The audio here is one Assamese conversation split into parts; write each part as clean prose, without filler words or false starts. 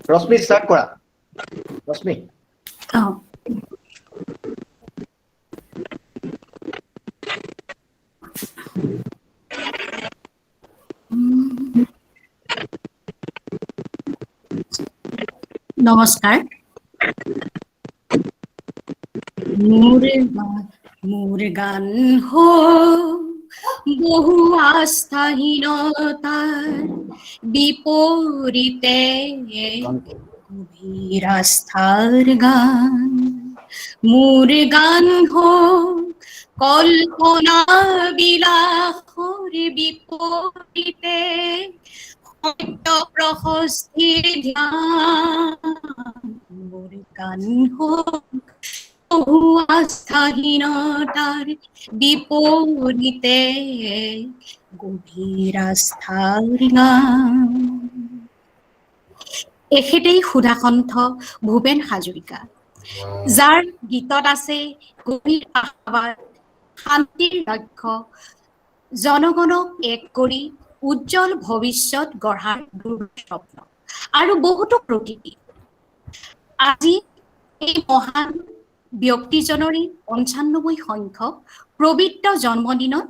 ৰশ্মি ষ্টাৰ্ট কৰা ৰশ্মি নমস্কাৰ মোৰ গান হো বহু আস্থাহীনতাৰ বিপৰীতে গভীৰ আস্থাৰ গান মোৰ গান হো কল্পনা বিলাসৰ বিপৰীতে সত্য প্ৰশস্তিৰ ধ্যান মোৰ গান হো বহু আস্থাহীনতাৰ বিপৰীতে গভীৰ আস্থাৰ গান এখেতেই সুধাকণ্ঠ ভূপেন হাজৰিকা যাৰ গীতত আছে গভীৰ আশাবাদ শান্তিৰ লক্ষ্য জনগণক এক কৰি উজ্জ্বল ভৱিষ্যত গঢ়াৰ স্বপ্ন আৰু বহুতো প্ৰতিতি আজি এই মহান ব্যক্তিজনৰে ৯৫ সংখ্যক পবিত্ৰ জন্মদিনত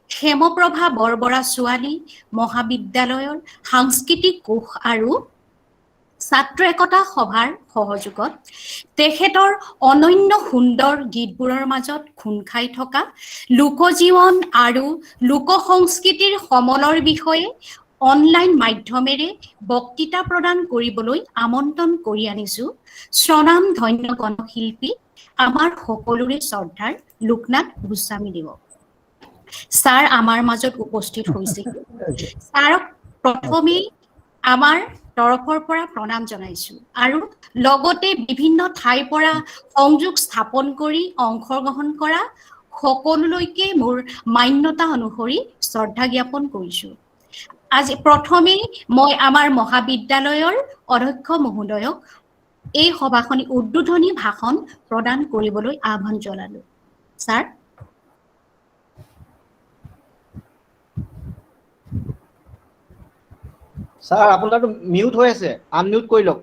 হেমপ্ৰভা বৰবৰা ছোৱালী মহাবিদ্যালয়ৰ সাংস্কৃতিক কোষ আৰু ছাত্ৰ একতা সভাৰ সহযোগত তেখেতৰ অনন্য সুন্দৰ গীতবোৰৰ মাজত খুন খাই থকা লোকজীৱন আৰু লোকসংস্কৃতিৰ সমলৰ বিষয়ে অনলাইন মাধ্যমেৰে বক্তৃতা প্ৰদান কৰিবলৈ আমন্ত্ৰণ কৰি আনিছোঁ স্বনাম ধন্য গণশিল্পী আমাৰ সকলোৰে শ্ৰদ্ধাৰ লোকনাথ গোস্বামীদেৱ ছাৰ আমাৰ মাজত উপস্থিত হৈছে ছাৰক প্ৰথমেই আমাৰ তৰফৰ পৰা প্ৰণাম জনাইছোঁ আৰু লগতে বিভিন্ন ঠাইৰ পৰা সংযোগ স্থাপন কৰি অংশগ্ৰহণ কৰা সকলোলৈকে মোৰ মান্যতা অনুসৰি শ্ৰদ্ধা জ্ঞাপন কৰিছোঁ আজি প্ৰথমেই মই আমাৰ মহাবিদ্যালয়ৰ অধ্যক্ষ মহোদয়ক এই সভাখনি উদ্বোধনী ভাষণ প্ৰদান কৰিবলৈ আহ্বান জনালোঁ ছাৰ স্যাৰ আপোনাৰটো মিউট হৈ আছে আনমিউট কৰি লওক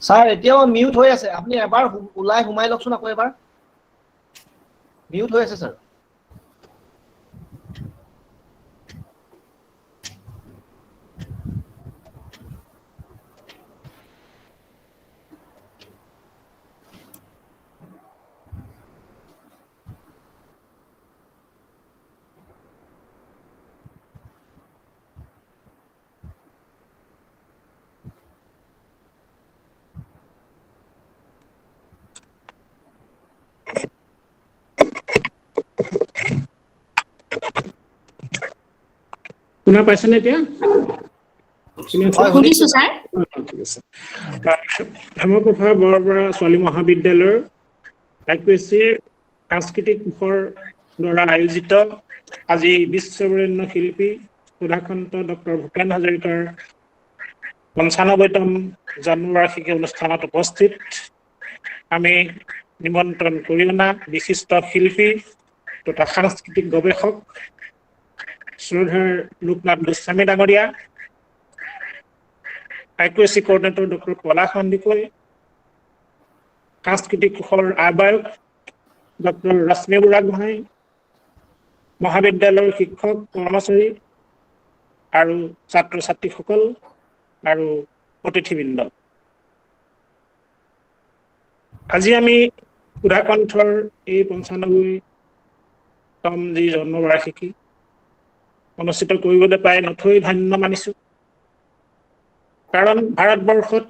স্যাৰ এতিয়াও মিউট হৈ আছে আপনি এবাৰ উলাই ঘুমাই লওকচোন আকৌ এবাৰ মিউট হৈ আছে স্যাৰ শুনা পাইছেনে এতিয়া শুনিছোঁ ছাৰ ঠিক আছে হেমপ্ৰভা বৰবৰা ছোৱালী মহাবিদ্যালয়ৰ আইকিউএছিৰ সাংস্কৃতিক কোষৰ দ্বাৰা আয়োজিত আজি বিশ্ববৰেণ্য শিল্পী সুধাকণ্ঠ ডক্টৰ ভূপেন হাজৰিকাৰ ৯৫তম জন্মবাৰ্ষিকী অনুষ্ঠানত উপস্থিত আমি নিমন্ত্ৰণ কৰি অনা বিশিষ্ট শিল্পী তথা সাংস্কৃতিক গৱেষক শ্ৰদ্ধাৰ লোকনাথ গোস্বামী ডাঙৰীয়া আইকিউএছি কোঅৰ্ডিনেটৰ ডক্টৰ পলাশ সন্দিকৈ সাংস্কৃতিক কোষৰ আহ্বায়ক ডক্টৰ ৰশ্মি বুঢ়াগোহাঁই মহাবিদ্যালয়ৰ শিক্ষক কৰ্মচাৰী আৰু ছাত্ৰ ছাত্ৰীসকল আৰু অতিথিবৃন্দ আজি আমি সুধাকণ্ঠৰ এই ৯৫তম যি জন্মবাৰ্ষিকী অনুষ্ঠিত কৰিবলৈ পাই নথৈ ধন্য মানিছোঁ কাৰণ ভাৰতবৰ্ষত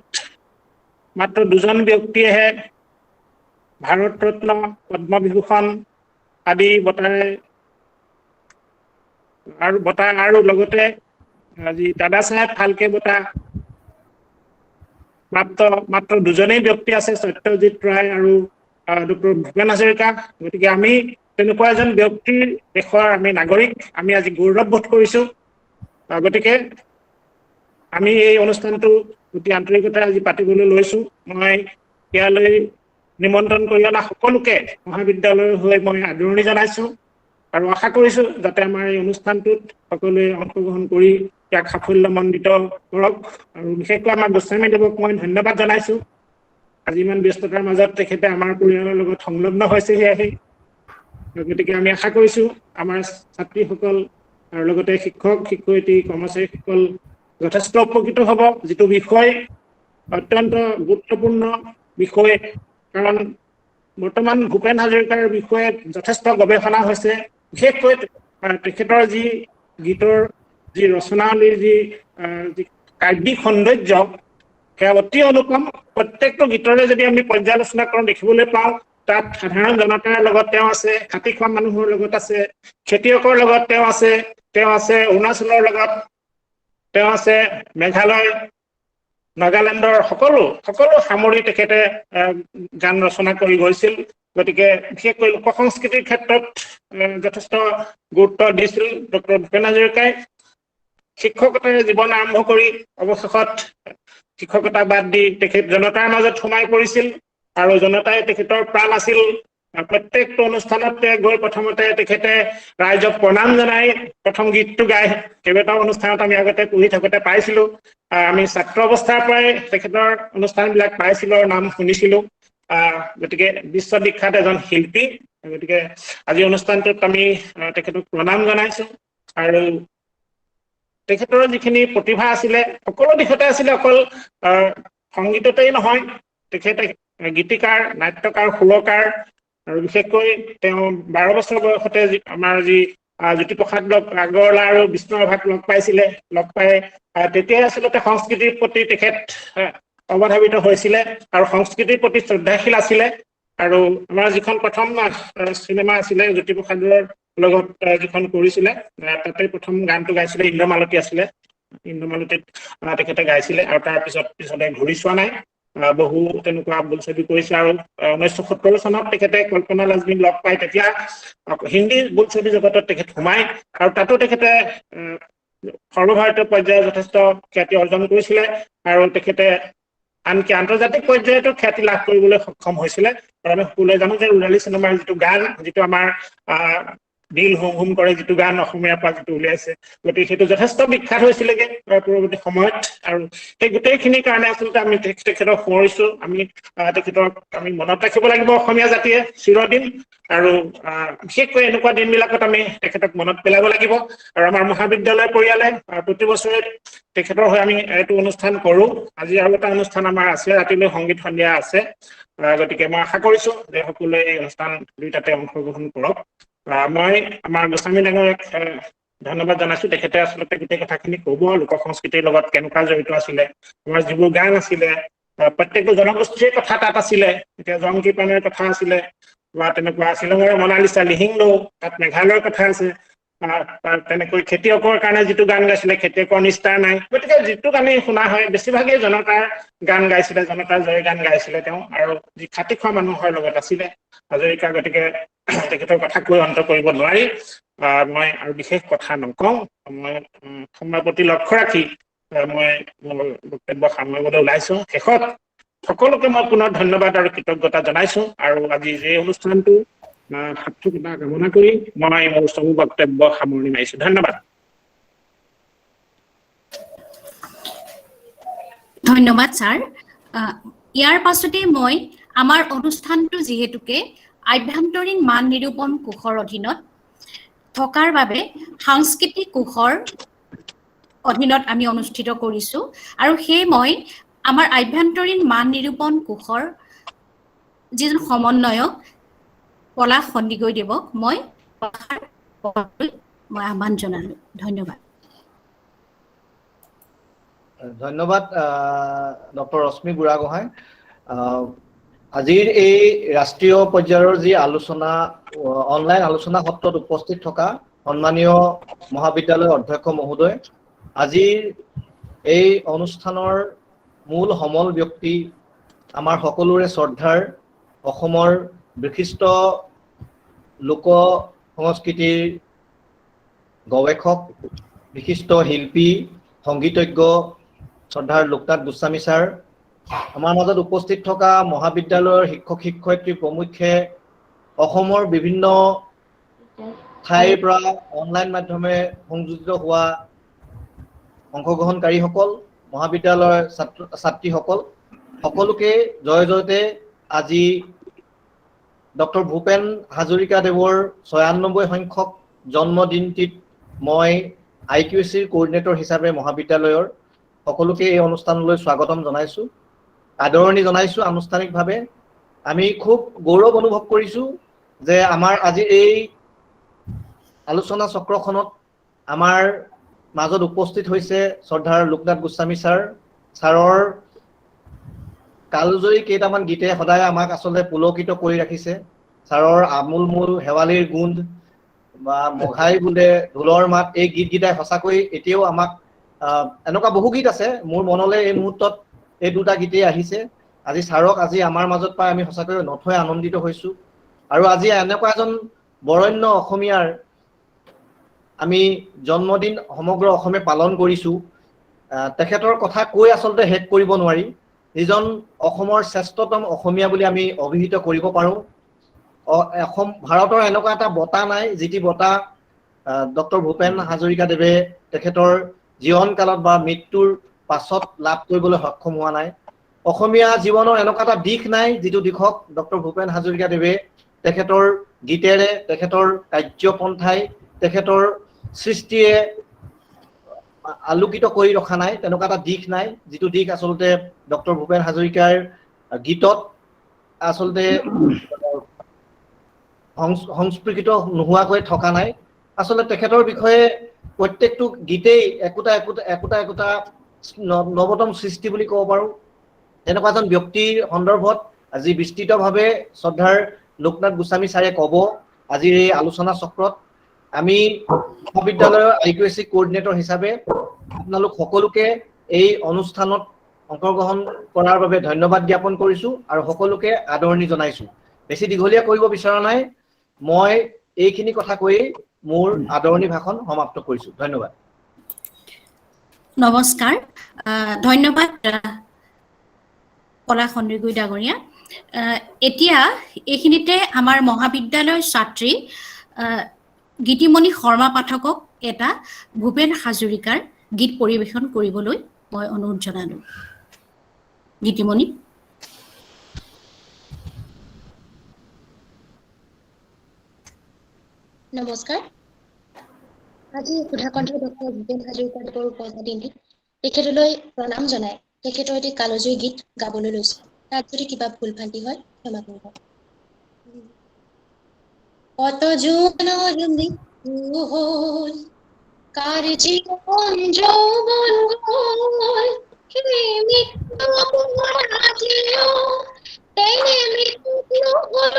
মাত্ৰ দুজন ব্যক্তিয়েহে ভাৰত ৰত্ন পদ্মবিভূষণ আদি বঁটাৰে আৰু লগতে আজি দাদা চাহেব ফাল্কে বঁটা মাত্ৰ দুজনেই ব্যক্তি আছে, সত্যজিৎ ৰায় আৰু ডক্টৰ ভূপেন হাজৰিকা। গতিকে আমি তেনেকুৱা এজন ব্যক্তিৰ দেশৰ আমি নাগৰিক, আমি আজি গৌৰৱবোধ কৰিছো। গতিকে আমি এই অনুষ্ঠানটো অতি আন্তৰিকতাৰে আজি পাতিবলৈ লৈছো। মই ইয়ালৈ নিমন্ত্ৰণ কৰি অনা সকলোকে মহাবিদ্যালয়ৰ হৈ মই আদৰণি জনাইছো আৰু আশা কৰিছো যাতে আমাৰ এই অনুষ্ঠানটোত সকলোৱে অংশগ্ৰহণ কৰি ইয়াক সাফল্যমণ্ডিত কৰক। আৰু বিশেষকৈ আমাৰ গোস্বামীদেৱক মই ধন্যবাদ জনাইছো। আজি ইমান ব্যস্ততাৰ মাজত তেখেতে আমাৰ পৰিয়ালৰ লগত সংলগ্ন হৈছেহি আহি। গতিকে আমি আশা কৰিছো আমাৰ ছাত্ৰীসকল আৰু লগতে শিক্ষক শিক্ষয়িত্ৰী কৰ্মচাৰীসকল যথেষ্ট উপকৃত হ'ব। যিটো বিষয় অত্যন্ত গুৰুত্বপূৰ্ণ বিষয়, কাৰণ বৰ্তমান ভূপেন হাজৰিকাৰ বিষয়ে যথেষ্ট গৱেষণা হৈছে। বিশেষকৈ তেখেতৰ যি গীতৰ যি ৰচনাৱলীৰ যি কাব্যিক সৌন্দৰ্য সেয়া অতি অনুপম। প্ৰত্যেকটো গীতৰে যদি আমি পৰ্যালোচনা কৰোঁ দেখিবলৈ পাওঁ তাত সাধাৰণ জনতাৰ লগত তেওঁ আছে, খাটি খোৱা মানুহৰ লগত আছে, খেতিয়কৰ লগত তেওঁ আছে অৰুণাচলৰ লগত তেওঁ আছে, মেঘালয় নাগালেণ্ডৰ সকলো সামৰি তেখেতে গান ৰচনা কৰি গৈছিল। গতিকে বিশেষকৈ লোক সংস্কৃতিৰ ক্ষেত্ৰত যথেষ্ট গুৰুত্ব দিছিল ডক্টৰ ভূপেন হাজৰিকাই। শিক্ষকতাৰে জীৱন আৰম্ভ কৰি অৱশেষত শিক্ষকতা বাদ দি তেখেত জনতাৰ মাজত সোমাই পৰিছিল আৰু জনতাই তেখেতৰ প্ৰাণ আছিল। প্ৰত্যেকটো অনুষ্ঠানতে গৈ প্ৰথমতে তেখেতে ৰাইজক প্ৰণাম জনাই প্ৰথম গীতটো গাই। কেইবাটাও অনুষ্ঠানত আমি আগতে পঢ়ি থাকোঁতে পাইছিলো। আমি ছাত্ৰ অৱস্থাৰ পৰাই তেখেতৰ অনুষ্ঠানবিলাক পাইছিলো আৰু নাম শুনিছিলো। গতিকে বিশ্ববিখ্যাত এজন শিল্পী। গতিকে আজি অনুষ্ঠানটোত আমি তেখেতক প্ৰণাম জনাইছো আৰু তেখেতৰ যিখিনি প্ৰতিভা আছিলে সকলো দিশতে আছিলে, অকল সংগীততেই নহয়, তেখেতে গীতিকাৰ, নাট্যকাৰ, সুৰকাৰ আৰু বিশেষকৈ তেওঁ 12 বছৰ বয়সতে আমাৰ যি জ্যোতিপ্ৰসাদ আগৰৱালা আৰু বিষ্ণুৰাভাক লগ পাই তেতিয়াই আচলতে সংস্কৃতিৰ প্ৰতি তেখেত অৱধাৰিত হৈছিলে আৰু সংস্কৃতিৰ প্ৰতি শ্ৰদ্ধাশীল আছিলে। আৰু আমাৰ যিখন প্ৰথম চিনেমা আছিলে জ্যোতিপ্ৰসাদৰ লগত যিখন কৰিছিলে তাতে প্ৰথম গানটো গাইছিলে ইন্দ্ৰমালতী আছিলে। ইন্দ্ৰমালতীত তেখেতে গাইছিলে আৰু তাৰ পিছতে ঘূৰি চোৱা নাই বহু তেনেকুৱা বোলছবি কৰিছে। আৰু 1970 চনত তেখেতে কল্পনা লাজমীক লগ পাই তেতিয়া হিন্দী বোলছবি জগতত তেখেত সোমাই আৰু তাতো তেখেতে সৰ্বভাৰতীয় পৰ্যায়ত যথেষ্ট খ্যাতি অৰ্জন কৰিছিলে আৰু তেখেতে আনকি আন্তৰ্জাতিক পৰ্যায়তো খ্যাতি লাভ কৰিবলৈ সক্ষম হৈছিলে। আৰু আমি সকলোৱে জানো যে উৰালি চিনেমাৰ যিটো গান, যিটো আমাৰ দিল হুম হুম কৰে যিটো গান অসমীয়াৰ পৰা যিটো উলিয়াইছে, গতিকে সেইটো যথেষ্ট বিখ্যাত হৈছিলেগে পৰৱৰ্তী সময়ত। আৰু সেই গোটেইখিনিৰ কাৰণে আচলতে আমি তেখেতক সোঁৱৰিছো। আমি তেখেতক আমি মনত ৰাখিব লাগিব অসমীয়া জাতিয়ে চিৰদিন। আৰু বিশেষকৈ এনেকুৱা দিনবিলাকত আমি তেখেতক মনত পেলাব লাগিব। আৰু আমাৰ মহাবিদ্যালয় পৰিয়ালে প্ৰতি বছৰে তেখেতৰ হৈ আমি এইটো অনুষ্ঠান কৰো। আজি আৰু এটা অনুষ্ঠান আমাৰ আছে, ৰাতিলৈ সংগীত সন্ধিয়া আছে। গতিকে মই আশা কৰিছো যে সকলোৱে এই অনুষ্ঠান দুইটাতে অংশগ্ৰহণ কৰক। মই আমাৰ গোস্বামী ডাঙৰীয়াক ধন্যবাদ জনাইছো। তেখেতে আচলতে গোটেই কথাখিনি ক'ব, লোক সংস্কৃতিৰ লগত কেনেকুৱা জড়িত আছিলে, আমাৰ যিবোৰ গান আছিলে, প্ৰত্যেকটো জনগোষ্ঠীৰ কথা তাত আছিলে। এতিয়া জংকীপানৈৰ কথা আছিলে বা তেনেকুৱা শ্বিলঙৰ মনালিছা লিহিংদৌ, তাত মেঘালয়ৰ কথা আছে। তেনেকৈ খেতিয়কৰ কাৰণে যিটো গান গাইছিলে, খেতিয়কৰ নিষ্ঠাৰ নাই। গতিকে যিটো গানেই শুনা হয় বেছিভাগেই জনতাৰ গান গাইছিলে, জনতাৰ জয় গান গাইছিলে তেওঁ। আৰু যি খাটি খোৱা মানুহৰ লগত আছিলে হাজৰিকা। গতিকে তেখেতৰ কথা কৈ অন্ত কৰিব নোৱাৰি। মই আৰু বিশেষ কথা নকওঁ। মই সময়ৰ প্ৰতি লক্ষ্য ৰাখি মই মোৰ বক্তব্য সামৰিবলৈ ওলাইছো। শেষত সকলোকে মই পুনৰ ধন্যবাদ আৰু কৃতজ্ঞতা জনাইছো। আৰু আজি এই অনুষ্ঠানটো সাৰ্থকতা কামনা কৰি মই মোৰ চমু বক্তব্য সামৰণি মাৰিছো। ধন্যবাদ। ধন্যবাদ ছাৰ। ইয়াৰ পাছতে মই আমাৰ অনুষ্ঠানটো যিহেতুকে আভ্যন্তৰীণ মান নিৰূপণ কোষৰ অধীনত থকাৰ বাবে সাংস্কৃতিক কোষৰ অধীনত আমি অনুষ্ঠিত কৰিছো। আৰু সেই মই আমাৰ আভ্যন্তৰীণ মান নিৰূপণ কোষৰ যিজন সমন্বয়ক পলাশ সন্দিকৈদেৱক মই আহ্বান জনালো। ধন্যবাদ। ধন্যবাদ ডক্টৰ ৰশ্মি বুঢ়াগোহাঁই। আজিৰ এই ৰাষ্ট্ৰীয় পৰ্যায়ৰ যি আলোচনা, অনলাইন আলোচনা সত্ৰত উপস্থিত থকা সন্মানীয় মহাবিদ্যালয়ৰ অধ্যক্ষ মহোদয়, আজিৰ এই অনুষ্ঠানৰ মূল সমল ব্যক্তি আমাৰ সকলোৰে শ্ৰদ্ধাৰ অসমৰ বিশিষ্ট লোক সংস্কৃতিৰ গৱেষক বিশিষ্ট শিল্পী সংগীতজ্ঞ শ্ৰদ্ধাৰ লোকনাথ গোস্বামী ছাৰ আমাৰ মাজত উপস্থিত থকা মহাবিদ্যালয়ৰ শিক্ষক শিক্ষয়িত্ৰী প্ৰমুখ্যে অসমৰ বিভিন্ন ঠাইৰ পৰা অনলাইন মাধ্যমে সংযোজিত হোৱা অংশগ্ৰহণকাৰীসকল মহাবিদ্যালয়ৰ ছাত্ৰ ছাত্ৰীসকল সকলোকে জয় জয়তে আজি ডক্টৰ ভূপেন হাজৰিকাদেৱৰ ৯৬ সংখ্যক জন্মদিনটিত মই IQAC কোঅৰ্ডিনেটৰ হিচাপে মহাবিদ্যালয়ৰ সকলোকে এই অনুষ্ঠানলৈ স্বাগতম জনাইছো আদৰণি জনাইছো আনুষ্ঠানিকভাৱে আমি খুব গৌৰৱ অনুভৱ কৰিছো যে আমাৰ আজি এই আলোচনা চক্ৰখনত আমাৰ মাজত উপস্থিত হৈছে শ্ৰদ্ধাৰ লোকনাথ গোস্বামী ছাৰৰ কালজয়ী কেইটামান গীতে সদায় আমাক আসলে পুলকিত কৰি ৰাখিছে ছাৰৰ আমূল হেৱালীৰ গুণ বা মঘাই বোলে ঢোলৰ মাত এই গীতকেইটাই সঁচাকৈ এতিয়াও আমাক এনেকুৱা বহু গীত আছে মোৰ মনলৈ এই মুহূৰ্তত এই দুটা গীতেই আহিছে আজি ছাৰক আজি আমাৰ মাজত পাই আমি সঁচাকৈ নথৈ আনন্দিত হৈছো আৰু আজি এনেকুৱা এজন বৰণ্য অসমীয়াৰ আমি জন্মদিন সমগ্ৰ অসমে পালন কৰিছো তেখেতৰ কথা কৈ আসলতে শেষ কৰিব নোৱাৰি যিজন অসমৰ শ্ৰেষ্ঠতম অসমীয়া বুলি আমি অভিহিত কৰিব পাৰো অসম ভাৰতৰ এনেকুৱা এটা বঁটা নাই যিটি বঁটা ডক্টৰ ভূপেন হাজৰিকাদেৱে তেখেতৰ জীৱন কালত বা মৃত্যুৰ পাছত লাভ কৰিবলৈ সক্ষম হোৱা নাই অসমীয়া জীৱনৰ এনেকুৱা এটা দিশ নাই যিটো দিশক ডক্টৰ ভূপেন হাজৰিকাদেৱে তেখেতৰ গীতেৰে তেখেতৰ কাৰ্যপন্থাই তেখেতৰ সৃষ্টিয়ে আলোকিত কৰি ৰখা নাই তেনেকুৱা এটা দিশ নাই যিটো দিশ আসলতে ডক্টৰ ভূপেন হাজৰিকাৰ গীতত আসলতে সংস্পৃত নোহোৱাকৈ থকা নাই আসলে তেখেতৰ বিষয়ে প্ৰত্যেকটো গীতেই একোটা নৱতম সৃষ্টি বুলি ক'ব পাৰো তেনেকুৱা এজন ব্যক্তিৰ সন্দৰ্ভত আজি বিস্তৃতভাৱে শ্ৰদ্ধাৰ লোকনাথ গোস্বামী ছাৰে ক'ব আজিৰ এই আলোচনা চক্ৰত আমি মহাবিদ্যালয়ৰ IQAC কোঅৰ্ডিনেটৰ হিচাপে আপোনালোক সকলোকে এই অনুষ্ঠানত অংশগ্ৰহণ কৰাৰ বাবে ধন্যবাদ জ্ঞাপন কৰিছো আৰু সকলোকে আদৰণি জনাইছো বেছি দীঘলীয়া কৰিব বিচৰা নাই মই এইখিনি কথা কৈ মোৰ আদৰণি ভাষণ সমাপ্ত কৰিছো ধন্যবাদ নমস্কাৰ ধন্যবাদ পলাশ সন্দিকৈ ডাঙৰীয়া এতিয়া এইখিনিতে আমাৰ মহাবিদ্যালয়ৰ ছাত্ৰী গীতিমণি শৰ্মা পাঠকক এটা ভূপেন হাজৰিকাৰ গীত পৰিবেশন কৰিবলৈ মই অনুৰোধ জনালো গীতিমণি নমস্কাৰ আজি সুধাকণ্ঠ ডক্টৰ ভূপেন হাজৰিকাদেৱৰ জন্মদিনটিত তেখেতলৈ প্ৰণাম জনাই তেখেতৰ এটি কালজয়ী গীত গাবলৈ লৈছে তাত যদি কিবা ভুল ভ্ৰান্তি হয় ক্ষমা কৰিব কত জোৱানৰ মৃত্যু হ'ল কাৰ জীৱন যৌৱন গ'ল সেই মৃত্যু আজিও তেনে মৃত্যু নহ'ল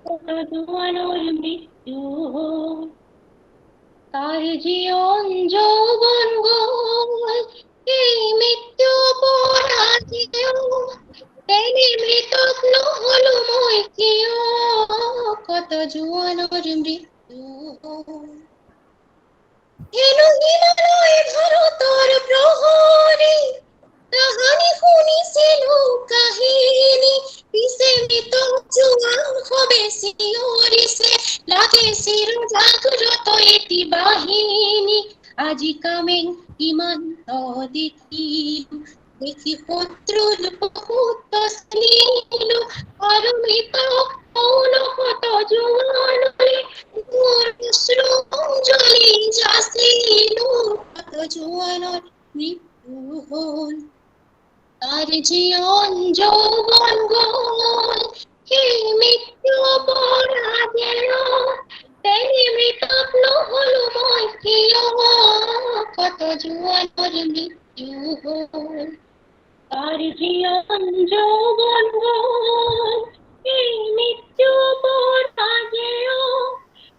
কত জোৱানৰ মৃত্যু হ'ল কাৰ জীৱন যৌৱন গ'ল সেই মৃত্যু আজিও তেনে মৃত্যু নহ'ল মই কিয় কত জোৱানৰ মৃত্যু হ'ল হেনো হিমালয় ভাৰতৰ প্ৰহৰী কাহানি শুনিছিলো কাহিনী পিছে মৃতক জোৱান সবে চিঞৰিছে লাগে চিৰ জাগ্ৰত এটি বাহিনী আজি কামেং কিমান দেখিলো দেখি শত্ৰুৰ বহুত চিনিলো আৰু মৃতক কত জোৱানলৈ মোৰ শ্ৰদ্ধাঞ্জলি যাচিলো কত জোৱানৰ মৃত্যু হ'ল কাৰ জীৱন যৌৱন গ'ল সেই মৃত্যু আজিও তেনে মৃতক নহ'লো মই কিয় কত জোৱানৰ মৃত্যু হ'ল কাৰ জীৱন যৌৱন গ'ল সেই মৃত্যু আজিও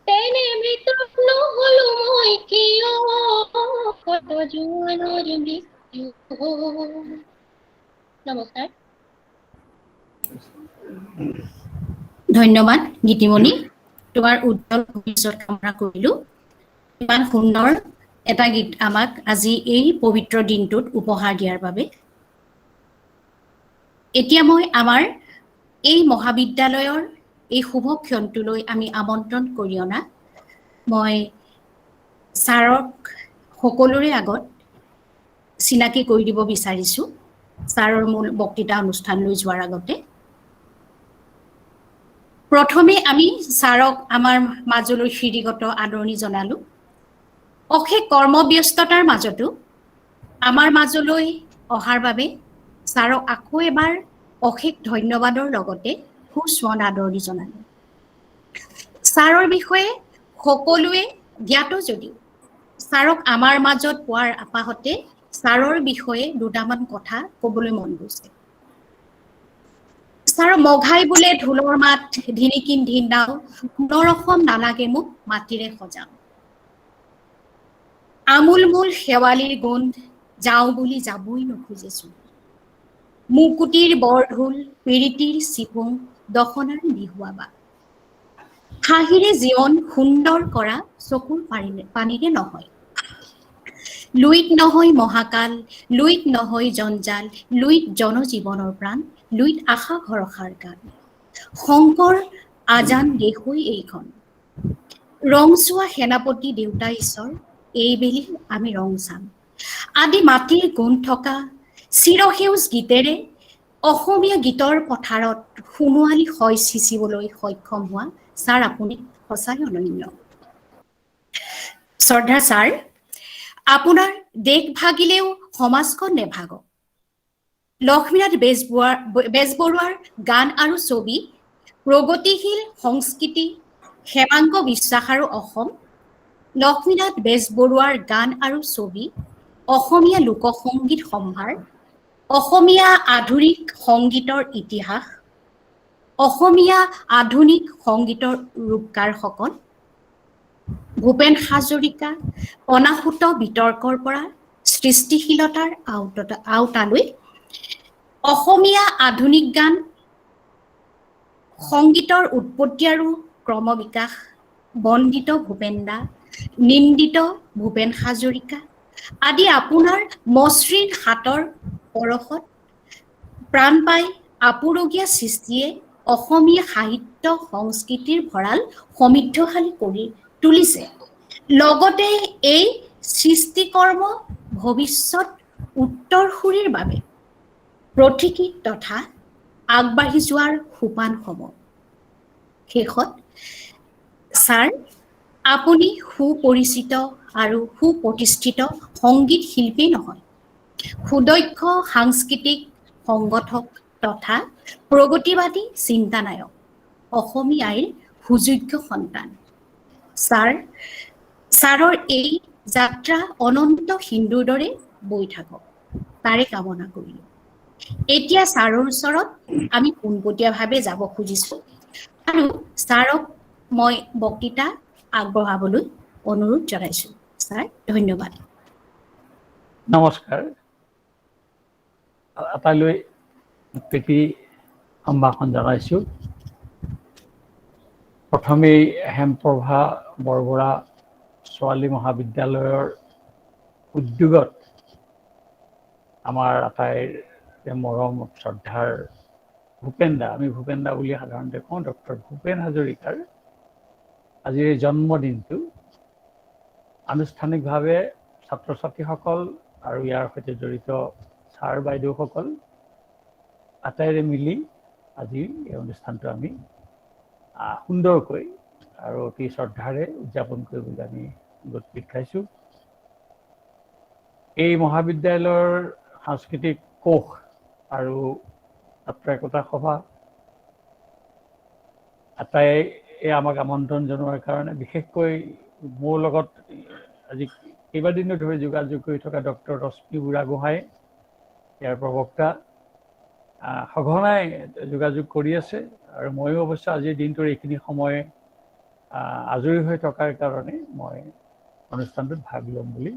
তেনে মৃতক নহ'লো মই কিয় কত জোৱানৰ মৃত্যু নমস্কাৰ। ধন্যবাদ গীতিমণি, তোমাৰ উজ্জ্বল ভৱিষ্যত কামনা কৰিলোঁ। ইমান সুন্দৰ এটা গীত আমাক আজি এই পবিত্ৰ দিনটোত উপহাৰ দিয়াৰ বাবে। এতিয়া মই আমাৰ এই মহাবিদ্যালয়ৰ এই শুভ ক্ষণটোলৈ আমি আমন্ত্ৰণ কৰি অনা মই ছাৰক সকলোৰে আগত চিনাকি কৰি দিব বিচাৰিছোঁ ছাৰৰ মূল বক্তৃতা অনুষ্ঠানলৈ যোৱাৰ আগতে। প্ৰথমে আমি ছাৰক আমাৰ মাজলৈ শিৰিগত আদৰণি জনালোঁ। অশেষ কৰ্মব্যস্ততাৰ মাজতো আমাৰ মাজলৈ অহাৰ বাবে ছাৰক আকৌ এবাৰ অশেষ ধন্যবাদৰ লগতে সুস্মৰণ আদৰণি জনালোঁ। ছাৰৰ বিষয়ে সকলোৱে জ্ঞাত যদিও ছাৰক আমাৰ মাজত পোৱাৰ আপাহতে ছাৰৰ বিষয়ে দুটামান কথা ক'বলৈ মন গৈছে। ছাৰ মঘাই বোলে ঢোলৰ মাত ধিনিকিন ধিনাও, সোণৰ অসম নালাগে মোক মাটিৰে সজাও। আমোল মূল শেৱালিৰ গোন্ধ যাওঁ বুলি যাবই নোখোজেছো। মুকুটিৰ বৰঢোল পিৰিতিৰ চিপুং দখনাৰ বিহুৱাবা। হাঁহিৰে জীৱন সুন্দৰ কৰা চকুৰ পানীৰে নহয়। লুইত নহয় মহাকাল, লুইত নহয় জঞ্জাল, লুইত জনজীৱনৰ প্ৰাণ, লুইত আশা ভৰসাৰ গান। শংকৰ আজান দেশৈ এইখন। ৰংচোৱা সেনাপতি দেউতা ঈশ্বৰ, এইবেলি আমি ৰং চাম। আদি মাটিৰ গুণ থকা চিৰসেউজ গীতেৰে অসমীয়া গীতৰ পথাৰত সোণোৱালী শয় সিঁচিবলৈ সক্ষম হোৱা ছাৰ আপুনি সঁচাই অনন্য। শ্ৰদ্ধা ছাৰ, আপোনাৰ দেশ ভাগিলেও সমাজখন নেভাগক। লক্ষ্মীনাথ বেজবৰুৱাৰ গান আৰু ছবি, প্ৰগতিশীল সংস্কৃতি, হেমাংগ বিশ্বাস আৰু অসম। লক্ষ্মীনাথ বেজবৰুৱাৰ গান আৰু ছবি, অসমীয়া লোকসংগীত সম্ভাৰ, অসমীয়া আধুনিক সংগীতৰ ইতিহাস, অসমীয়া আধুনিক সংগীতৰ ৰূপকাৰসকল, ভূপেন হাজৰিকা অনাহুত বিতৰ্কৰ পৰা সৃষ্টিশীলতাৰ আওতালৈ অসমীয়া আধুনিক গান সংগীতৰ উৎপত্তি আৰু ক্ৰমবিকাশ, বন্দিত ভূপেন দা, নিন্দিত ভূপেন হাজৰিকা আদি আপোনাৰ মসৃণ হাতৰ পৰশত প্ৰাণ পাই আপুৰুগীয়া সৃষ্টিয়ে অসমীয়া সাহিত্য সংস্কৃতিৰ ভঁৰাল সমৃদ্ধশালী কৰি তুলিছে। লগতে এই সৃষ্টিকৰ্ম ভৱিষ্যত উত্তৰসূৰীৰ বাবে প্ৰতীকী তথা আগবাঢ়ি যোৱাৰ সোপান হ'ব। শেষত ছাৰ, আপুনি সুপৰিচিত আৰু সুপ্ৰতিষ্ঠিত সংগীত শিল্পী নহয়, সুদক্ষ সাংস্কৃতিক সংগঠক তথা প্ৰগতিবাদী চিন্তানায়ক, অসমীয়াৰ সুযোগ্য সন্তান। ছাৰৰ এই যাত্ৰা অনন্ত সিন্ধুৰ দৰে বৈ থাকক, তাৰে কামনা কৰিলোঁ। এতিয়া ছাৰৰ ওচৰত আমি পোনপটীয়াভাৱে যাব খুজিছোঁ আৰু ছাৰক মই বক্তৃতা আগবঢ়াবলৈ অনুৰোধ জনাইছোঁ। ছাৰ, ধন্যবাদ। নমস্কাৰ। আটাইলৈ প্ৰীতি সম্ভাষণ জনাইছোঁ। প্ৰথমেই হেমপ্ৰভা বৰবৰা ছোৱালী মহাবিদ্যালয়ৰ উদ্যোগত আমাৰ আটাইৰ মৰম শ্ৰদ্ধাৰ ভূপেন দা, আমি ভূপেন দা বুলি সাধাৰণতে কওঁ, ডক্টৰ ভূপেন হাজৰিকাৰ আজিৰ এই জন্মদিনটো আনুষ্ঠানিকভাৱে ছাত্ৰ ছাত্ৰীসকল আৰু ইয়াৰ সৈতে জড়িত ছাৰ বাইদেউসকল আটাইৰে মিলি আজি এই অনুষ্ঠানটো আমি সুন্দৰকৈ আৰু অতি শ্ৰদ্ধাৰে উদযাপন কৰিবলৈ আমি গোট পিট খাইছোঁ। এই মহাবিদ্যালয়ৰ সাংস্কৃতিক কোষ আৰু ছাত্ৰ একতা সভা আটাইয়ে আমাক আমন্ত্ৰণ জনোৱাৰ কাৰণে, বিশেষকৈ মোৰ লগত আজি কেইবাদিনো ধৰি যোগাযোগ কৰি থকা ডক্টৰ ৰশ্মি বুঢ়াগোহাঁই, ইয়াৰ প্ৰবক্তা, সঘনাই যোগাযোগ কৰি আছে আৰু ময়ো অৱশ্যে আজিৰ দিনটোৰ এইখিনি সময় আজৰি হৈ থকাৰ কাৰণে মই অনুষ্ঠানটোত ভাগ ল'ম বুলি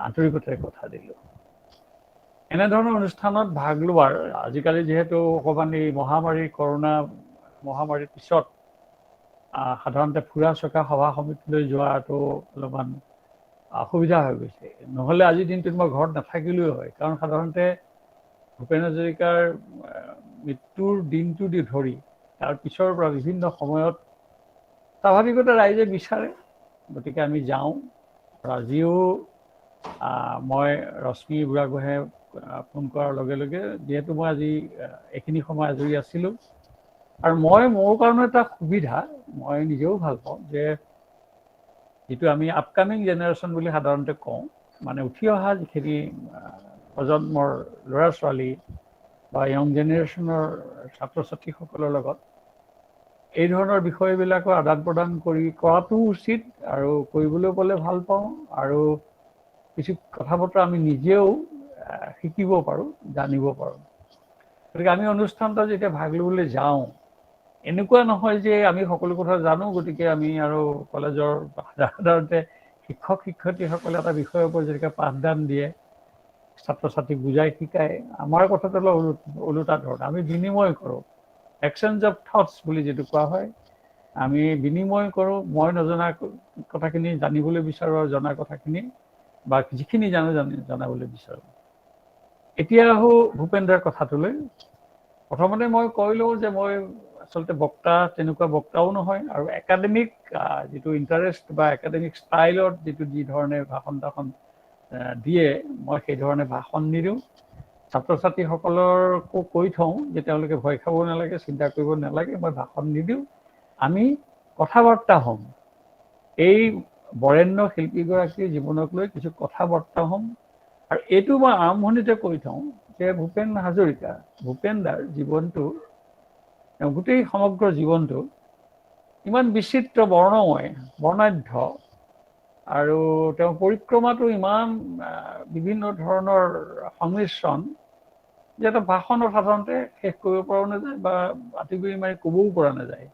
আন্তৰিকতাৰে কথা দিলোঁ। এনেধৰণৰ অনুষ্ঠানত ভাগ লোৱাৰ আজিকালি যিহেতু অকণমান এই কৰোণা মহামাৰীৰ পিছত সাধাৰণতে ফুৰা চকা সভা সমিতিলৈ যোৱাটো অলপমান অসুবিধা হৈ গৈছে। নহ'লে আজিৰ দিনটোত মই ঘৰত নাথাকিলেও হয়, কাৰণ সাধাৰণতে ভূপেন হাজৰিকাৰ মৃত্যুৰ দিনটো ধৰি তাৰ পিছৰ পৰা বিভিন্ন সময়ত স্বাভাৱিকতে ৰাইজে বিচাৰে, গতিকে আমি যাওঁ। আজিও মই ৰশ্মি বুঢ়াগোহাঁয়ে ফোন কৰাৰ লগে লগে যিহেতু মই আজি এইখিনি সময় আজৰি আছিলোঁ, আৰু মোৰ কাৰণে এটা সুবিধা, মই নিজেও ভাল পাওঁ যে যিটো আমি আপকামিং জেনেৰেশ্যন বুলি সাধাৰণতে কওঁ, মানে উঠি অহা যিখিনি প্ৰজন্মৰ ল'ৰা ছোৱালী বা য়ং জেনেৰেশ্যনৰ ছাত্ৰ ছাত্ৰীসকলৰ লগত এই ধৰণৰ বিষয়বিলাকৰ আদান প্ৰদান কৰাটো উচিত, আৰু কৰিবলৈ পালে ভাল পাওঁ, আৰু কিছু কথা বতৰা আমি নিজেও শিকিব পাৰোঁ, জানিব পাৰোঁ। গতিকে আমি অনুষ্ঠানটো যেতিয়া ভাগ ল'বলৈ যাওঁ, এনেকুৱা নহয় যে আমি সকলো কথা জানো, গতিকে আমি আৰু কলেজৰ সাধাৰণতে শিক্ষক শিক্ষয়িত্ৰীসকলে এটা বিষয়ৰ ওপৰত যেনেকৈ পাঠদান দিয়ে, ছাত্ৰ ছাত্ৰীক বুজাই শিকায়, আমাৰ কথাটো অলপ ওলোটা ধৰণৰ। আমি বিনিময় কৰোঁ, এক্সচেঞ্জ অফ থটছ বুলি যিটো কোৱা হয়, আমি বিনিময় কৰোঁ। মই নজনা কথাখিনি জানিবলৈ বিচাৰোঁ, আৰু জনা কথাখিনি বা যিখিনি জনাবলৈ বিচাৰোঁ। এতিয়া আহোঁ ভূপেন দাৰ কথাটোলৈ। প্ৰথমতে মই কৈ লওঁ যে মই আচলতে বক্তা, তেনেকুৱা বক্তাও নহয়, আৰু একাডেমিক যিটো ইণ্টাৰেষ্ট বা একাডেমিক ষ্টাইলত যি ধৰণে ভাষণ দিয়ে, মই সেই ধৰণে ভাষণ নিদিওঁ। ছাত্ৰ ছাত্ৰীসকলকো কৈ থওঁ যে তেওঁলোকে ভয় খাব নালাগে, চিন্তা কৰিব নালাগে, মই ভাষণ নিদিওঁ, আমি কথা বাৰ্তা হ'ম। এই বৰেণ্য শিল্পীগৰাকীৰ জীৱনক লৈ কিছু কথা বাৰ্তা হ'ম। আৰু এইটো মই আৰম্ভণিতে কৈ থওঁ যে ভূপেন হাজৰিকা, ভূপেন দাৰ জীৱনটো, গোটেই সমগ্ৰ জীৱনটো ইমান বিচিত্ৰ, বৰ্ণময়, বৰ্ণাঢ্য, আৰু তেওঁৰ পৰিক্ৰমাটো ইমান বিভিন্ন ধৰণৰ সংমিশ্ৰণ যে এটা ভাষণত সাধাৰণতে শেষ কৰিব পৰা নাযায়, বা আঁতিগুৰি মাৰি ক'বও পৰা নাযায়।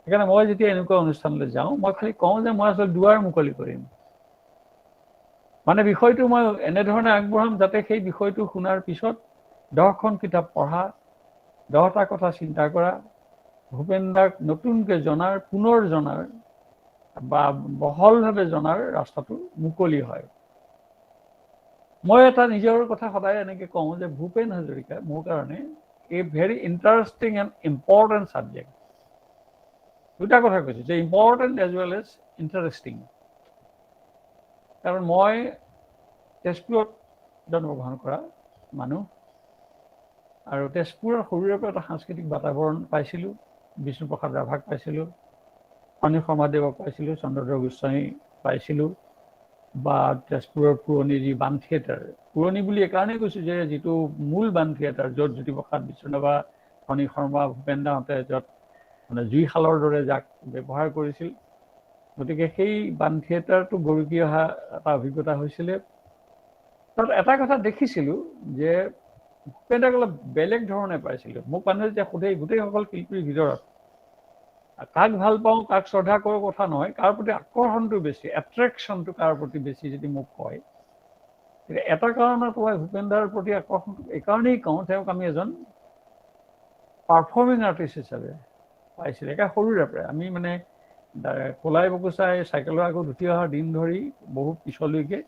সেইকাৰণে মই যেতিয়া এনেকুৱা অনুষ্ঠানলৈ যাওঁ, মই খালি কওঁ যে মই আচলতে দুৱাৰ মুকলি কৰিম, মানে বিষয়টো মই এনেধৰণে আগবঢ়াম যাতে সেই বিষয়টো শুনাৰ পিছত 10খন কিতাপ পঢ়া, 10টা কথা চিন্তা কৰা, ভূপেন দাক নতুনকৈ জনাৰ, পুনৰ জনাৰ বা বহলভাৱে জনাৰ ৰাস্তাটো মুকলি হয়। মই এটা নিজৰ কথা সদায় এনেকৈ কওঁ যে ভূপেন হাজৰিকা মোৰ কাৰণে a very interesting and important subject. দুটা কথা কৈছোঁ, যে important as well as interesting. কাৰণ মই তেজপুৰত জন্মগ্ৰহণ কৰা মানুহ, আৰু তেজপুৰৰ সৰুৰে পৰা এটা সাংস্কৃতিক বাতাবৰণ পাইছিলোঁ। বিষ্ণুপ্ৰসাদ ৰাভাক পাইছিলোঁ, অনিল শৰ্মাদেৱক পাইছিলোঁ, চন্দ্ৰধৰ গোস্বামী পাইছিলোঁ, বা তেজপুৰৰ পুৰণি যি বাণ থিয়েটাৰ, পুৰণি বুলি এইকাৰণেই কৈছোঁ যে যিটো মূল বাণ থিয়েটাৰ, য'ত জ্যোতিপ্ৰসাদ বিষ্ণুৰাভা, অনিল শৰ্মা, ভূপেন দাহঁতে য'ত মানে জুইশালৰ দৰে যাক ব্যৱহাৰ কৰিছিল, গতিকে সেই বাণ থিয়েটাৰটো গঢ়কি অহা এটা অভিজ্ঞতা হৈছিলে। তাত এটা কথা দেখিছিলোঁ যে ভূপেন দাক অলপ বেলেগ ধৰণে পাইছিলোঁ। মোক মানুহে যেতিয়া সোধে গোটেইসকল শিল্পীৰ ভিতৰত কাক ভাল পাওঁ, কাক শ্ৰদ্ধা কৰোঁ কথা নহয়, কাৰ প্ৰতি আকৰ্ষণটো বেছি, এট্ৰেকশ্যনটো কাৰ প্ৰতি বেছি যদি মোক কয়, তেতিয়া এটা কাৰণত মই ভূপেন দাৰ প্ৰতি আকৰ্ষণটো এইকাৰণেই কওঁ, তেওঁক আমি এজন পাৰফৰ্মিং আৰ্টিষ্ট হিচাপে পাইছিলোঁ। একে সৰুৰে পৰাই আমি মানে কলাই বকুচাই চাইকেলৰ আগত উঠি অহাৰ দিন ধৰি বহু পিছলৈকে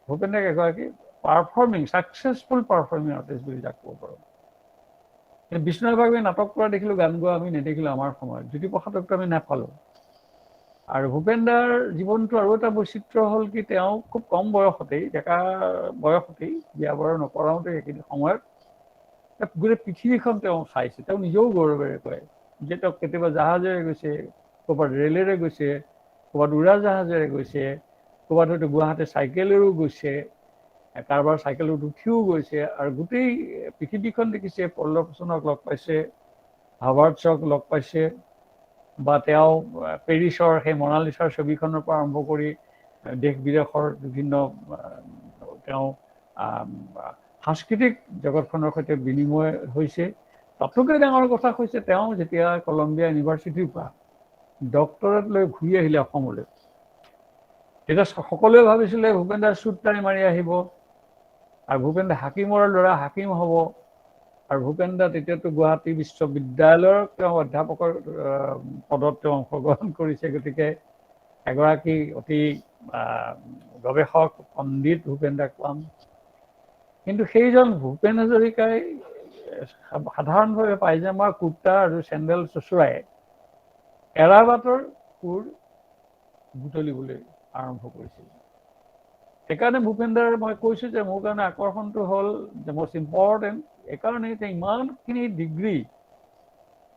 ভূপেন দাক এগৰাকী পাৰফৰ্মিং, ছাকচেছফুল পাৰফৰ্মিং আৰ্টিষ্ট বুলি যাক ক'ব পাৰোঁ। কিন্তু বিষ্ণুৰাভাৱে নাটক কৰা দেখিলোঁ, গান গোৱা আমি নেদেখিলোঁ আমাৰ সময়ত, জ্যোতিপ্ৰসাদকতো আমি নাপালোঁ। আৰু ভূপেন দাৰ জীৱনটো আৰু এটা বৈচিত্ৰ হ'ল কি, তেওঁ খুব কম বয়সতেই, ডেকা বয়সতেই, বিয়া বাৰু নকৰাওঁতে সেইখিনি সময়ত গোটেই পৃথিৱীখন তেওঁ চাইছে। তেওঁ নিজেও গৌৰৱেৰে কয় যে তেওঁ কেতিয়াবা জাহাজেৰে গৈছে, ক'ৰবাত ৰেলেৰে গৈছে, ক'ৰবাত উৰাজাহাজেৰে গৈছে, ক'ৰবাত হয়তো গুৱাহাটী চাইকেলেৰেও গৈছে, কাৰোবাৰ চাইকেলত উঠিও গৈছে, আৰু গোটেই পৃথিৱীখন দেখিছে। পল্লৱচনক লগ পাইছে, হাৱাৰ্ডছক লগ পাইছে, বা তেওঁ পেৰিছৰ সেই মনালিছাৰ ছবিখনৰ পৰা আৰম্ভ কৰি দেশ বিদেশৰ বিভিন্ন তেওঁ সাংস্কৃতিক জগতখনৰ সৈতে বিনিময় হৈছে। তাতোকৈ ডাঙৰ কথা হৈছে তেওঁ যেতিয়া কলম্বিয়া ইউনিভাৰ্চিটিৰ পৰা ডক্টৰেট লৈ ঘূৰি আহিলে অসমলৈ, তেতিয়া সকলোৱে ভাবিছিলে ভূপেন দাই চুট টাই মাৰি আহিব, আৰু ভূপেন দা হাকিমৰ ল'ৰা হাকিম হ'ব। আৰু ভূপেন দা তেতিয়াতো গুৱাহাটী বিশ্ববিদ্যালয়ৰ তেওঁ অধ্যাপকৰ পদত তেওঁ অংশগ্ৰহণ কৰিছে। গতিকে এগৰাকী অতি গৱেষক পণ্ডিত ভূপেন দাক পাম। কিন্তু সেইজন ভূপেন হাজৰিকাই সাধাৰণভাৱে পায়জামা কুৰ্তা আৰু চেণ্ডেল চুচুৰাই এৰাবাটৰ সুৰ বুটলিবলৈ আৰম্ভ কৰিছিল। সেইকাৰণে ভূপেন দাৰ মই কৈছোঁ যে মোৰ কাৰণে আকৰ্ষণটো হ'ল যে মষ্ট ইম্পৰ্টেণ্ট এইকাৰণে যে ইমানখিনি ডিগ্ৰী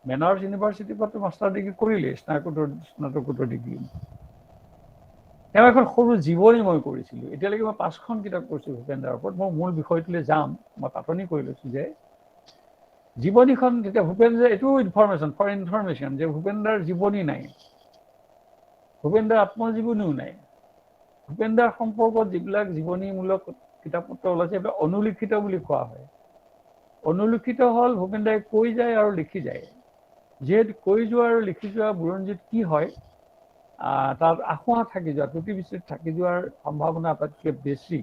বেনাৰস ইউনিভাৰ্চিটিৰ পৰা মাষ্টাৰ ডিগ্ৰী কৰিলে, স্নাতকোত্তৰ ডিগ্ৰী। তেওঁ এখন সৰু জীৱনী মই কৰিছিলোঁ। এতিয়ালৈকে মই 5খন কিতাপ কৰিছোঁ ভূপেন দাৰ ওপৰত। মই মূল বিষয়টোলৈ যাম, মই পাতনি কৰি লৈছোঁ যে জীৱনীখন যেতিয়া ভূপেন দাৰ এইটো ইনফৰমেশ্যন ফৰ ইনফৰমেশ্যন যে ভূপেন দাৰ জীৱনী নাই, ভূপেন দাৰ আত্মজীৱনীও নাই। ভূপেন দাৰ সম্পৰ্কত যিবিলাক জীৱনীমূলক কিতাপ পত্ৰ ওলাইছে সেইবিলাক অনুলিখিত বুলি কোৱা হয়। অনুলিখিত হ'ল ভূপেন দাই কৈ যায় আৰু লিখি যায়। যিহেতু কৈ যোৱা আৰু লিখি যোৱা বুৰঞ্জীত কি হয়, তাত আসোঁৱাহ থাকি যোৱা, ত্ৰুটি বিচ্যুতি থাকি যোৱাৰ সম্ভাৱনা আটাইতকৈ বেছি।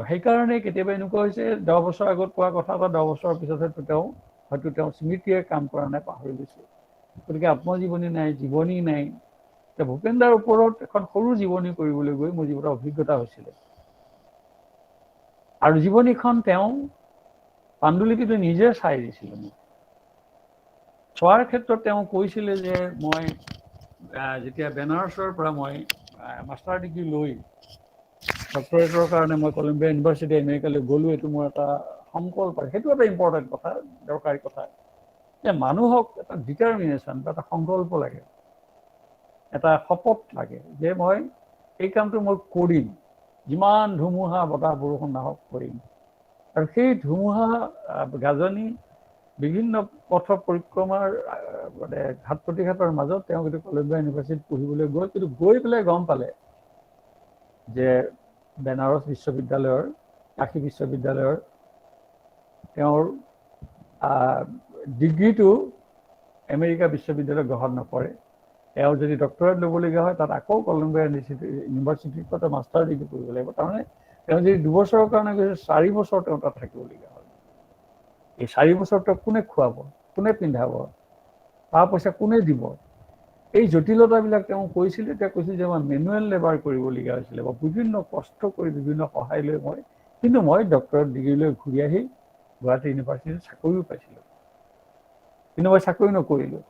সেইকাৰণে কেতিয়াবা এনেকুৱা হৈছে 10 বছৰ আগত কোৱা কথা এটা 10 বছৰৰ পিছতহে তেওঁ স্মৃতিয়ে কাম কৰা নাই, পাহৰি গৈছে। গতিকে আত্মজীৱনী নাই, জীৱনী নাই। ভূপেন দাৰ ওপৰত এখন সৰু জীৱনী কৰিবলৈ গৈ মোৰ জীৱনৰ অভিজ্ঞতা হৈছিলে। আৰু জীৱনীখন তেওঁ পাণ্ডুলিপিটো নিজে চাই দিছিলে মোক। চোৱাৰ ক্ষেত্ৰত তেওঁ কৈছিলে যে মই যেতিয়া বেনাৰসৰ পৰা মই মাষ্টাৰ ডিগ্ৰী লৈ ডক্টৰেটৰ কাৰণে মই কলম্বিয়া ইউনিভাৰ্চিটি আমেৰিকালৈ গ'লোঁ, এইটো মোৰ এটা সংকল্প। সেইটো এটা ইম্পৰ্টেণ্ট কথা, দৰকাৰী কথা যে মানুহক এটা ডিটাৰমিনেশ্যন বা এটা সংকল্প লাগে, এটা শপত লাগে যে মই এই কামটো মই কৰিম, যিমান ধুমুহা বতাহ বৰষুণ নাহক কৰিম। আৰু সেই ধুমুহা গাজনি বিভিন্ন পথ পৰিক্ৰমাৰ মানে ঘাট প্ৰতিঘাটৰ মাজত তেওঁ কিন্তু কলম্বিয়া ইউনিভাৰ্চিটিত পঢ়িবলৈ গ'ল। কিন্তু গৈ পেলাই গম পালে যে বেনাৰস বিশ্ববিদ্যালয়ৰ, কাশী বিশ্ববিদ্যালয়ৰ তেওঁৰ ডিগ্ৰীটো আমেৰিকা বিশ্ববিদ্যালয়ত গ্ৰহণ নকৰে। তেওঁ যদি ডক্টৰেট ল'বলগীয়া হয় তাত আকৌ কলম্বিয়া ইউনিভাৰ্চিটিৰ পৰা মাষ্টাৰ ডিগ্ৰী কৰিব লাগিব। তাৰমানে তেওঁ যদি 2 বছৰৰ কাৰণে গৈছে 4 বছৰ তেওঁ তাত থাকিবলগীয়া হয়। এই 4 বছৰ তেওঁক কোনে খুৱাব, কোনে পিন্ধাব, তাৰ পইচা কোনে দিব? এই জটিলতাবিলাক তেওঁ কৈছিলে। তেওঁ কৈছিল যে মই মেনুৱেল লেবাৰ কৰিবলগীয়া হৈছিলে, বা বিভিন্ন কষ্ট কৰি বিভিন্ন সহায় লৈ কিন্তু মই ডক্টৰেট ডিগ্ৰী লৈ ঘূৰি আহি গুৱাহাটী ইউনিভাৰ্চিটিত চাকৰিও পাইছিলোঁ। কিন্তু মই চাকৰি নকৰিলোঁ।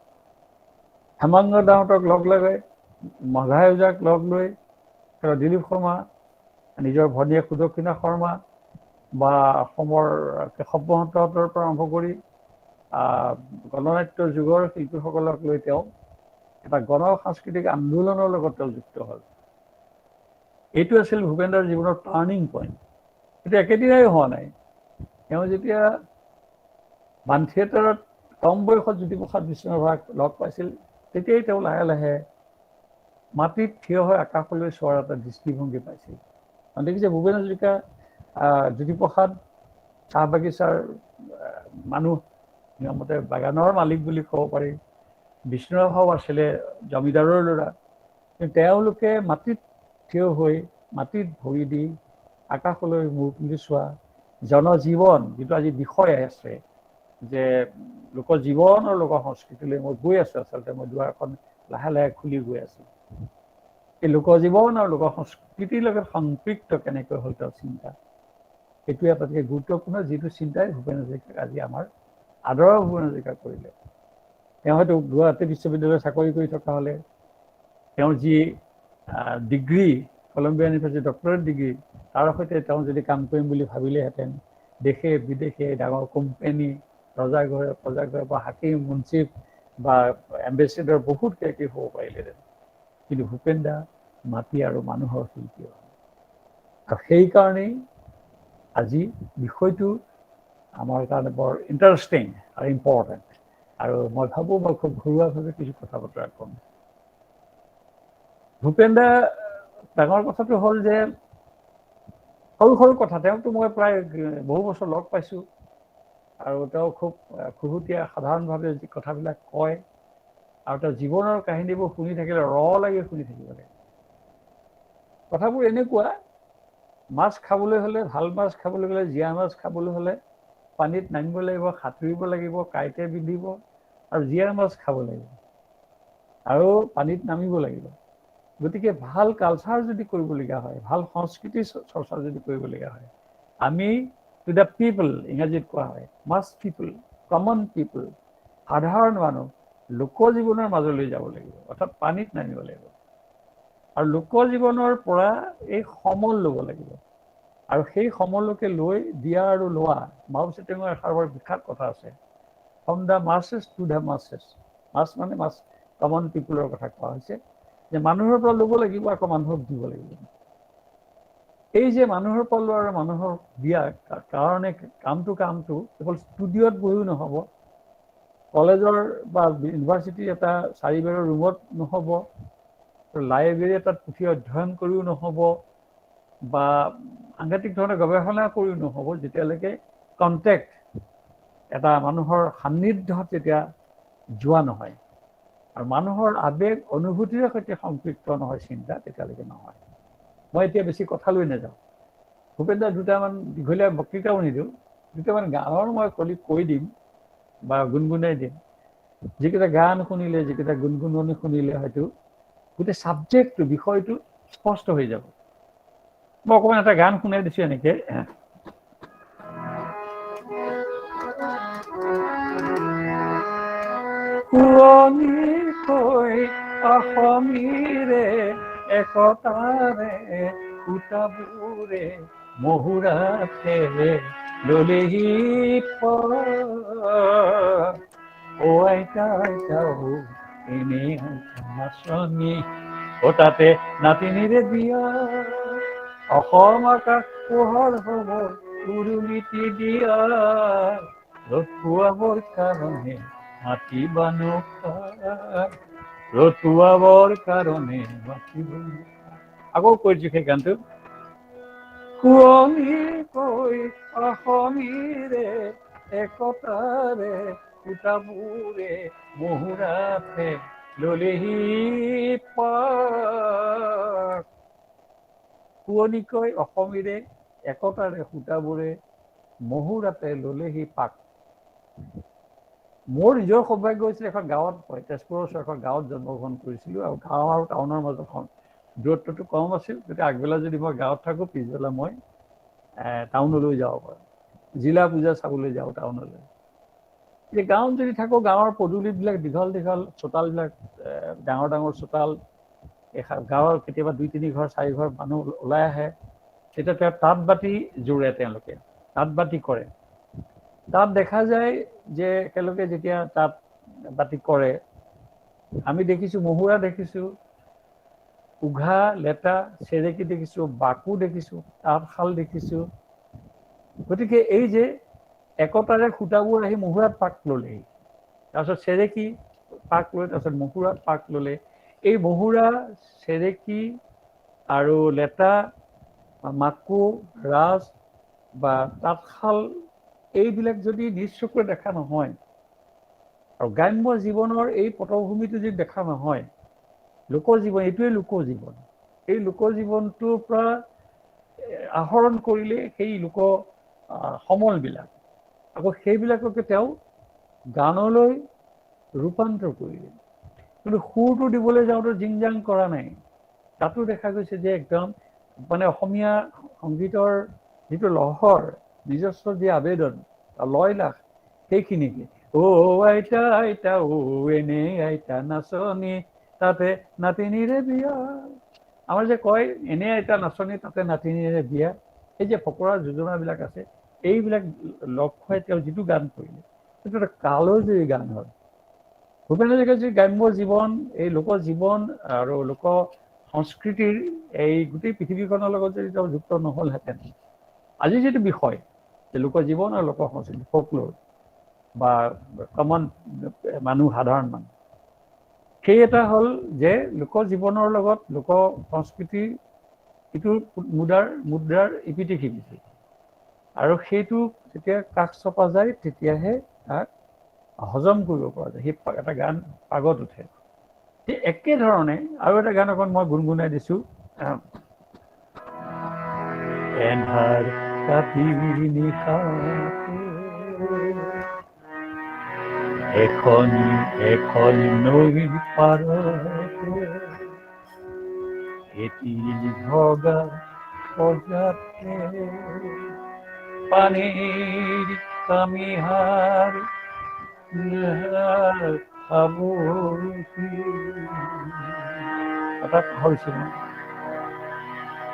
হেমাংগ দাহঁতক লগ লগাই, মাঘাই ওজাক লগ লৈ, দিলীপ শৰ্মা, নিজৰ ভনীয়েক সুদক্ষিণা শৰ্মা বা অসমৰ কেশৱ মহন্তহঁতৰ পৰা আৰম্ভ কৰি গণনাট্য যুগৰ শিল্পীসকলক লৈ তেওঁ এটা গণ সাংস্কৃতিক আন্দোলনৰ লগত তেওঁ যুক্ত হ'ল। এইটো আছিল ভূপেন দাৰ জীৱনৰ টাৰ্ণিং পইণ্ট। সেইটো একেদিনাই হোৱা নাই। তেওঁ যেতিয়া বাণ থিয়েটাৰত কম বয়সত জ্যোতিপ্ৰসাদ বিষ্ণুৰাভাক লগ পাইছিল, তেতিয়াই তেওঁ লাহে লাহে মাটিত থিয় হৈ আকাশলৈ চোৱাৰ এটা দৃষ্টিভংগী পাইছিল। দেখিছে ভূপেন হাজৰিকা জ্যোতিপ্ৰসাদ চাহ বাগিচাৰ মানুহ, নিয়মতে বাগানৰ মালিক বুলি ক'ব পাৰি। বিষ্ণুৰাভাও আছিলে জমিদাৰৰ ল'ৰা। কিন্তু তেওঁলোকে মাটিত থিয় হৈ মাটিত ভৰি দি আকাশলৈ মূৰ তুলি চোৱা, জনজীৱন যিটো আজি বিষয় আছে যে লোকজীৱন আৰু লোক সংস্কৃতিলৈ মই গৈ আছোঁ। আচলতে মই দুৱাৰখন লাহে লাহে খুলি গৈ আছোঁ। এই লোকজীৱন আৰু লোক সংস্কৃতিৰ লগত সম্পৃক্ত কেনেকৈ হ'ল তেওঁৰ চিন্তা, এইটোৱে আটাইতকৈ গুৰুত্বপূৰ্ণ, যিটো চিন্তাই ভূপেন হাজৰিকাক আজি আমাৰ আদৰৰ ভূপেন হাজৰিকা কৰিলে। তেওঁ হয়তো গুৱাহাটী বিশ্ববিদ্যালয়ত চাকৰি কৰি থকা হ'লে তেওঁৰ যি degree, Columbia university doctorate degree, তাৰ সৈতে তেওঁ যদি কাম কৰিম বুলি ভাবিলেহেঁতেন, দেশে বিদেশে ডাঙৰ কোম্পানী, ৰজাঘৰে প্ৰজাঘৰে বা হাকিম মুন্সিফ বা এম্বেচেডৰ বহুত কিবা হ'ব পাৰিলেহেঁতেন। কিন্তু ভূপেন দা মাটি আৰু মানুহৰ শিল্পী হ'ল। আৰু সেইকাৰণেই আজি বিষয়টো আমাৰ কাৰণে বৰ ইণ্টাৰেষ্টিং আৰু ইম্পৰ্টেণ্ট। আৰু মই ভাবোঁ মই খুব ঘৰুৱাভাৱে কিছু কথা বতৰা ক'ম। ভূপেন দা ডাঙৰ কথাটো হ'ল যে সৰু সৰু কথা, তেওঁকতো মই প্ৰায় বহু বছৰ লগ পাইছোঁ। আৰু তেওঁ খুব খুহুতীয়া সাধাৰণভাৱে যি কথাবিলাক কয়, আৰু তেওঁৰ জীৱনৰ কাহিনীবোৰ শুনি থাকিলে লাগি শুনি থাকিব লাগে। কথাবোৰ এনেকুৱা মাছ খাবলৈ হ'লে, ভাল মাছ খাবলৈ হ'লে, জীয়া মাছ খাবলৈ হ'লে পানীত নামিব লাগিব, সাঁতুৰিব লাগিব, কাঁইটে বিন্ধিব আৰু জীয়া মাছ খাব লাগিব আৰু পানীত নামিব লাগিব। গতিকে ভাল কালচাৰ যদি কৰিবলগীয়া হয়, ভাল সংস্কৃতি চৰ্চা যদি কৰিবলগীয়া হয়, আমি টু দ্য পিপল, ইংৰাজীত কোৱা হয় মাছ পিপল, কমন পিপল, সাধাৰণ মানুহ লোকজীৱনৰ মাজলৈ যাব লাগিব, অৰ্থাৎ পানীত নামিব লাগিব আৰু লোকজীৱনৰ পৰা এই সমল ল'ব লাগিব। আৰু সেই সমলকে লৈ দিয়া আৰু লোৱা, মাও চেতুঙৰ এষাৰ বৰ বিখ্যাত কথা আছে, ফ্ৰম দ্য মাছেছ টু দ্য মাছেছ। মাছ মানে মাছ, কমন পিপুলৰ কথা কোৱা হৈছে, যে মানুহৰ পৰা ল'ব লাগিব আকৌ মানুহক দিব লাগিব। এই যে মানুহৰ পৰা লোৱা আৰু মানুহৰ দিয়া কাৰণে কামটো কেৱল ষ্টুডিঅ'ত বহিও নহ'ব, কলেজৰ বা ইউনিভাৰ্চিটিৰ এটা 4 বেৰৰ ৰুমত নহ'ব, লাইব্ৰেৰী এটাত পুথি অধ্যয়ন কৰিও নহ'ব বা সাংঘাতিক ধৰণে গৱেষণা কৰিও নহ'ব, যেতিয়ালৈকে কণ্টেক্ট এটা মানুহৰ সান্নিধ্যত যেতিয়া যোৱা নহয় আৰু মানুহৰ আৱেগ অনুভূতিৰ সৈতে সম্পৃক্ত নহয় চিন্তা, তেতিয়ালৈকে নহয়। মই এতিয়া বেছি কথা লৈ নাযাওঁ, ভূপেন্দ্ৰ দুটামান দীঘলীয়া বক্তৃতাও নিদিওঁ, দুটামান গানৰ মই কৈ দিম বা গুণগুণাই দিম। যিকেইটা গান শুনিলে, যিকেইটা গুণগুণনি শুনিলে হয়তো গোটেই ছাবজেক্টটো, বিষয়টো স্পষ্ট হৈ যাব। মই অকণমান এটা গান শুনাই দিছোঁ এনেকে। শুৱনিকৈ অসমীৰে একতাৰে সূতাবোৰে মহুৰাতে ললেহি পাৰ, অ আইতা আইতা ও এনে নাচনী, অ তাতে নাতিনীৰে বিয়া, অসম আকাশ পোহৰ হ'ব উৰুলিটি দিয়া, ৰতুৱাবৰ কাৰণে মাতিবা নৌকা, ৰতুৱাবৰ কাৰণে মাতিবা। আকৌ কৈছো সেই গানটো। শুৱনিকৈ অসমীৰে একতাৰে সূতাবোৰে মহুৰাতে ললেহি পাৰ, শুৱনিকৈ অসমীৰে একতাৰে সূতাবোৰে মহুৰাতে ললেহি পাক। মোৰ নিজৰ সৌভাগ্য হৈছিল এখন গাঁৱত, তেজপুৰৰ ওচৰৰ এখন গাঁৱত জন্মগ্ৰহণ কৰিছিলোঁ আৰু গাঁও আৰু টাউনৰ মাজত দূৰত্বটো কম আছিল, গতিকে আগবেলা যদি মই গাঁৱত থাকোঁ, পিছবেলা মই টাউনলৈ যাব পাৰোঁ, জিলা পূজা চাবলৈ যাওঁ টাউনলৈ। যে গাঁৱত যদি থাকোঁ, গাঁৱৰ পদূলিবিলাক দীঘল দীঘল, চোতালবিলাক ডাঙৰ ডাঙৰ চোতাল, গাঁৱৰ কেতিয়াবা 2-3 ঘৰ 4 ঘৰ মানুহ ওলাই আহে, তেতিয়া তেওঁ তাঁত বাতি জোৰে, তেওঁলোকে তাঁত বাতি কৰে। তাত দেখা যায় যে একেলগে যেতিয়া তাঁত বাতি কৰে, আমি দেখিছোঁ মহুৰা দেখিছোঁ, উঘা লেটা চেৰেকী দেখিছোঁ, বাকু দেখিছোঁ, তাঁতশাল দেখিছোঁ। গতিকে এই যে একতাৰে সূতাবোৰ আহি মহুৰাত পাক ললেহি, তাৰপিছত চেৰেকী পাক লৈ, তাৰপিছত মহুৰাত পাক ললে। এই মহুৰা, চেৰেকী আৰু লেটা, মাকু, ৰাজ বা তাঁতশাল, এইবিলাক যদি নিজ চকুৰে দেখা নহয় আৰু গ্ৰাম্য জীৱনৰ এই পটভূমিটো যদি দেখা নহয়, লোকজীৱন, এইটোৱে লোকজীৱন, এই লোকজীৱনটোৰ পৰা আহৰণ কৰিলে সেই লোক সমলবিলাক, আকৌ সেইবিলাককে তেওঁ গানলৈ ৰূপান্তৰ কৰিলে। কিন্তু সুৰটো দিবলৈ যাওঁতে জিংজাং কৰা নাই। তাতো দেখা গৈছে যে একদম মানে অসমীয়া সংগীতৰ যিটো লহৰ, নিজস্ব যি আবেদন, লয়লাস, সেইখিনিকে অ আইতা আইতা ও এনে আইতা নাচনী, তাতে নাতিনীৰে বিয়া। আমাৰ যে কয় এনে আইতা নাচনী তাতে নাতিনীৰে বিয়া, এই যে ফকৰা যোজনাবিলাক আছে, এইবিলাক লগ খুৱাই তেওঁ যিটো গান কৰিলে, সেইটো এটা কালজয়ী গান হয়। ভূপেন হাজৰিকাৰ গ্ৰাম্য জীৱন, এই লোকজীৱন আৰু লোক সংস্কৃতিৰ এই গোটেই পৃথিৱীখনৰ লগত যদি তেওঁ যুক্ত নহ'লহেঁতেন, আজি যিটো বিষয় যে লোকজীৱন আৰু লোক সংস্কৃতি, ফকল'ৰ বা কমন মানুহ, সাধাৰণ মানুহ, সেই এটা হ'ল যে লোকজীৱনৰ লগত লোক সংস্কৃতিৰ ইটো মুদ্ৰাৰ ইপিঠি সিপিঠি, আৰু সেইটো যেতিয়া কাষ চপা যায়, তেতিয়াহে তাক হজম কৰিব পৰা যায়, সেই এটা গান পাগত উঠে। সেই একেধৰণে আৰু এটা গান অকণ মই গুণগুণাই দিছোঁ। এন্ধাৰ কাটিৰ নিশাতে এখন নৈৰ পাৰতে এটি ভগা সজাতে পানীৰ কামিহাৰ হঠাৎ হৈছিল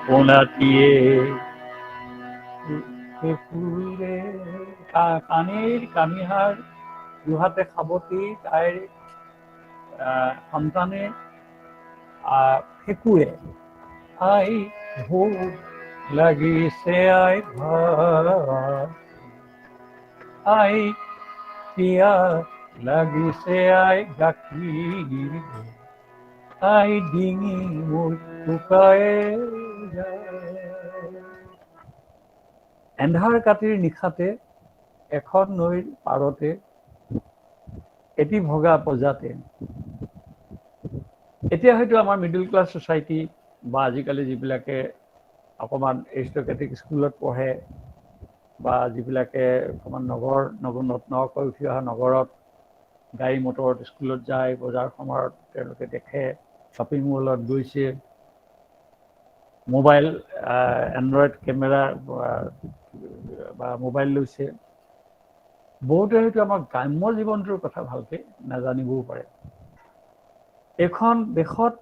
পোনাটিয়ে পানীৰ কামিহাৰ দুহাতে সাৱটি তাইৰ সন্তানে ফেকুৱে আই ভোক লাগিছে আই ভাত আই পিয়া লাগিছে আই গাখীৰ আই ডিঙি মোৰ শুকায়ে যায় এন্ধাৰ কাটিৰ নিশাতে এখন নৈৰ পাৰতে এটি ভগা প্ৰজাতে এতিয়া হয়তো আমাৰ মিডল ক্লাছ ছ'চাইটি বা আজিকালি যিবিলাকে অকণমান এৰিষ্টক্ৰেটিক স্কুলত পঢ়ে বা যিবিলাকে অকণমান নগৰকৈ উঠি অহা নগৰত গাড়ী মটৰত স্কুলত যায় বজাৰ সমাৰত তেওঁলোকে দেখে শ্বপিং মলত গৈছে মোবাইল এণ্ড্ৰইড কেমেৰা বা মোবাইল লৈছে বহুতে হয়তো আমাৰ গ্ৰাম্য জীৱনটোৰ কথা ভালকৈ নাজানিবও পাৰে এখন দেশত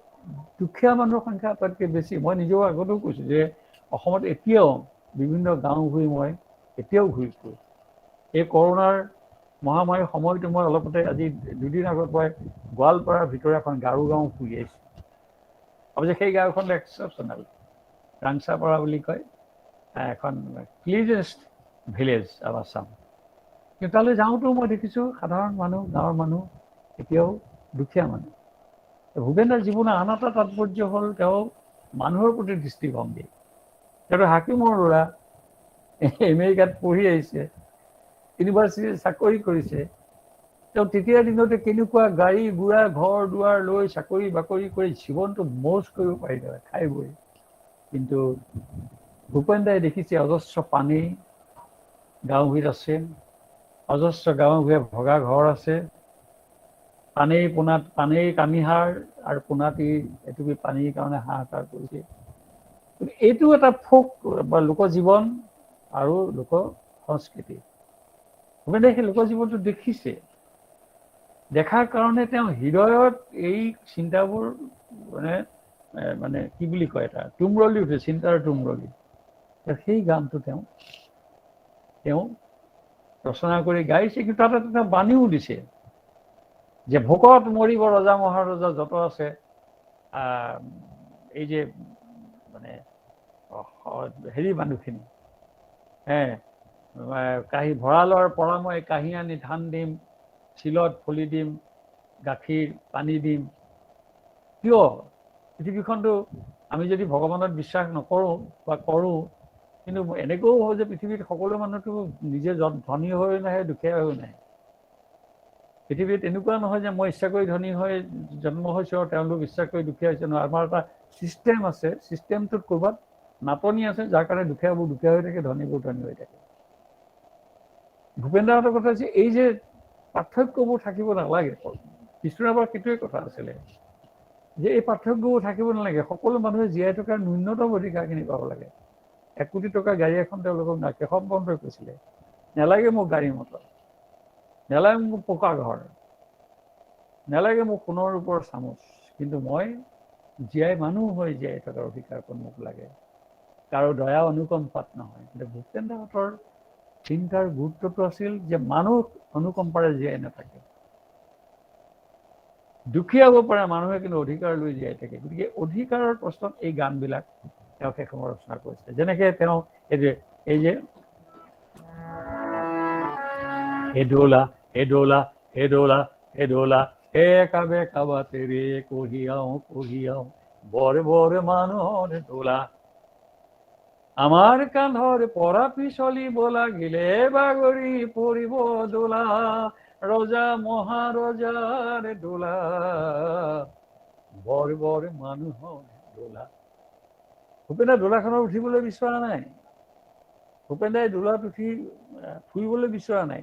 দুখীয়া মানুহৰ সংখ্যা আটাইতকৈ বেছি মই নিজেও আগতেও কৈছোঁ যে অসমত এতিয়াও বিভিন্ন গাঁও ঘূৰি মই এতিয়াও ঘূৰি ফুৰোঁ এই কৰোণাৰ মহামাৰীৰ সময়টো মই অলপতে আজি দুদিন আগত মই গোৱালপাৰাৰ ভিতৰত এখন গাৰো গাঁও ফুৰি আহিছোঁ অৱশ্যে সেই গাঁওখন এক্সেপশ্যনেল ৰাংচাপাৰা বুলি কয় এখন ক্লিনেষ্ট ভিলেজ অফ আছাম কিন্তু তালৈ যাওঁতেও মই দেখিছোঁ সাধাৰণ মানুহ গাঁৱৰ মানুহ এতিয়াও দুখীয়া মানুহ ভূপেন্দ্ৰৰ জীৱনৰ আন এটা তাৎপৰ্য হ'ল তেওঁ মানুহৰ প্ৰতি দৃষ্টিভংগী তেওঁ হাকিমৰ ল'ৰা আমেৰিকাত পঢ়ি আহিছে ইউনিভাৰ্চিটিত চাকৰি কৰিছে তেওঁ তেতিয়াৰ দিনতে কেনেকুৱা গাড়ী গুড়া ঘৰ দুৱাৰ লৈ চাকৰি বাকৰি কৰি জীৱনটো মৌজ কৰিব পাৰিলে খাই বৈ কিন্তু ভূপেন্দ্ৰই দেখিছে অজস্ৰ পানী গাঁওভূঞিত আছে অজস্ৰ গাঁওভূঞে ভগা ঘৰ আছে পানীৰ কামিহাৰ আৰু পোনাটি এটুপি পানীৰ কাৰণে হাহাকাৰ কৰিছে এইটো এটা ফোক বা লোকজীৱন আৰু লোক সংস্কৃতি ভূপেন্দ্ৰই সেই লোকজীৱনটো দেখিছে দেখাৰ কাৰণে তেওঁ হৃদয়ত এই চিন্তাবোৰ মানে কি বুলি কয় এটা তুমৰলি উঠে চিন্তাৰ তুমৰলি সেই গানটো তেওঁ ৰচনা কৰি গাইছে কিন্তু তাত এটা বাণীও দিছে যে ভোকত মৰিব ৰজা মহাৰজা যত আছে এই যে মানে হেৰি মানুহখিনি কাঁহী ভঁৰালৰ পৰা মই কাঁহী আনি ধান দিম শিলত ফলি দিম গাখীৰ পানী দিম কিয় পৃথিৱীখনটো আমি যদি ভগৱানত বিশ্বাস নকৰোঁ বা কৰোঁ কিন্তু এনেকৈও হয় যে পৃথিৱীত সকলো মানুহটো নিজে ধনী হৈ নাহে দুখীয়া হৈ নাহে পৃথিৱীত এনেকুৱা নহয় যে মই ইচ্ছা কৰি ধনী হৈ জন্ম হৈছোঁ আৰু তেওঁলোক ইচ্ছা কৰি দুখীয়া হৈছে নহয় আমাৰ এটা ছিষ্টেম আছে ছিষ্টেমটোত ক'ৰবাত নাটনি আছে যাৰ কাৰণে দুখীয়াবোৰ দুখীয়া হৈ থাকে ধনীবোৰ ধনী হৈ থাকে ভূপেন্দ্ৰহঁতৰ কথা হৈছে এই যে পাৰ্থক্যবোৰ থাকিব নালাগে বিষ্ণুৰাভাৰ সেইটোৱে কথা আছিলে যে এই পাৰ্থক্যবোৰ থাকিব নালাগে সকলো মানুহে জীয়াই থকাৰ ন্যূনতম অধিকাৰখিনি পাব লাগে 1 কোটি টকা গাড়ী এখন তেওঁলোকক কেশৱ পন্তই কৈছিলে নেলাগে মোক গাড়ী মটৰ নেলাগে মোক পকা ঘৰ নেলাগে মোক সোণৰ ওপৰত চামুচ কিন্তু মই মানুহ হৈ জীয়াই থকাৰ অধিকাৰখন মোক লাগে কাৰো দয়া অনুকম্পাত নহয় কিন্তু ভূপেন্দ্ৰহঁতৰ চিন্তাৰ গুৰুত্বটো আছিল যে মানুহ অনুকম্পাৰে জীয়াই নাথাকে দুখীয়া হ'ব পাৰে মানুহে কিন্তু অধিকাৰ লৈ জীয়াই থাকে গতিকে অধিকাৰৰ প্ৰশ্নত এই গানবিলাক তেওঁ সেই সময় ৰচনা কৰিছে যেনেকৈ তেওঁ এই যে হে ডোলা হে ডোলা হে ডোলা হে ডোলা হে কাবে কাবাতে ৰে কঢ়িয়াও বৰ বৰ মানুহৰ ডোলা আমাৰ কান্ধৰ পৰা পিছলিব লাগিলে বাগৰি পৰিব ডোলা ৰজা মহাৰজাৰ ডোলা বৰ বৰ মানুহৰ ডোলা ভূপেন্দ্ৰ ডোলাখনত উঠিবলৈ বিচৰা নাই ভূপেন দাই দোলাত উঠি ফুৰিবলৈ বিচৰা নাই।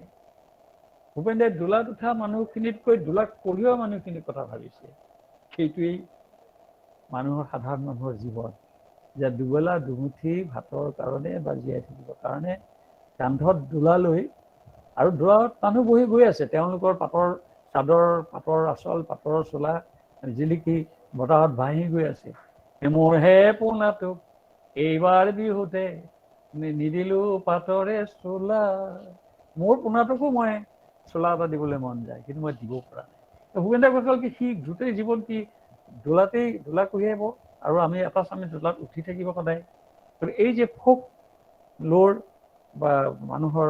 ভূপেন দাই দোলাত উঠা মানুহখিনিতকৈ দোলাত কঢ়িওৱা মানুহখিনিৰ কথা ভাবিছে। সেইটোৱেই মানুহৰ সাধাৰণ মানুহৰ জীৱন, যে দুবেলা দুমুঠি ভাতৰ কাৰণে বা জীয়াই থাকিবৰ কাৰণে কান্ধত দোলা লৈ, আৰু দোলাত মানুহ বহি গৈ আছে, তেওঁলোকৰ পাতৰ চাদৰ, পাতৰ আঁচল, পাতৰ চোলা জিলিকি বতাহত ভাহি গৈ আছে। মোৰহে পোনাটোক এইবাৰ বিহুতে নিদিলো পাতৰে চোলা। মোৰ পোনাটোকো মই চোলা এটা দিবলৈ মন যায়, কিন্তু মই দিব পৰা নাই। ভূপেন দাই কৈছিল কি সি গোটেই জীৱন কি দোলাতেই দোলা কঢ়িয়াব, আৰু আমি দোলাত উঠি থাকিব সদায়। এই যে ফোক লোৰ বা মানুহৰ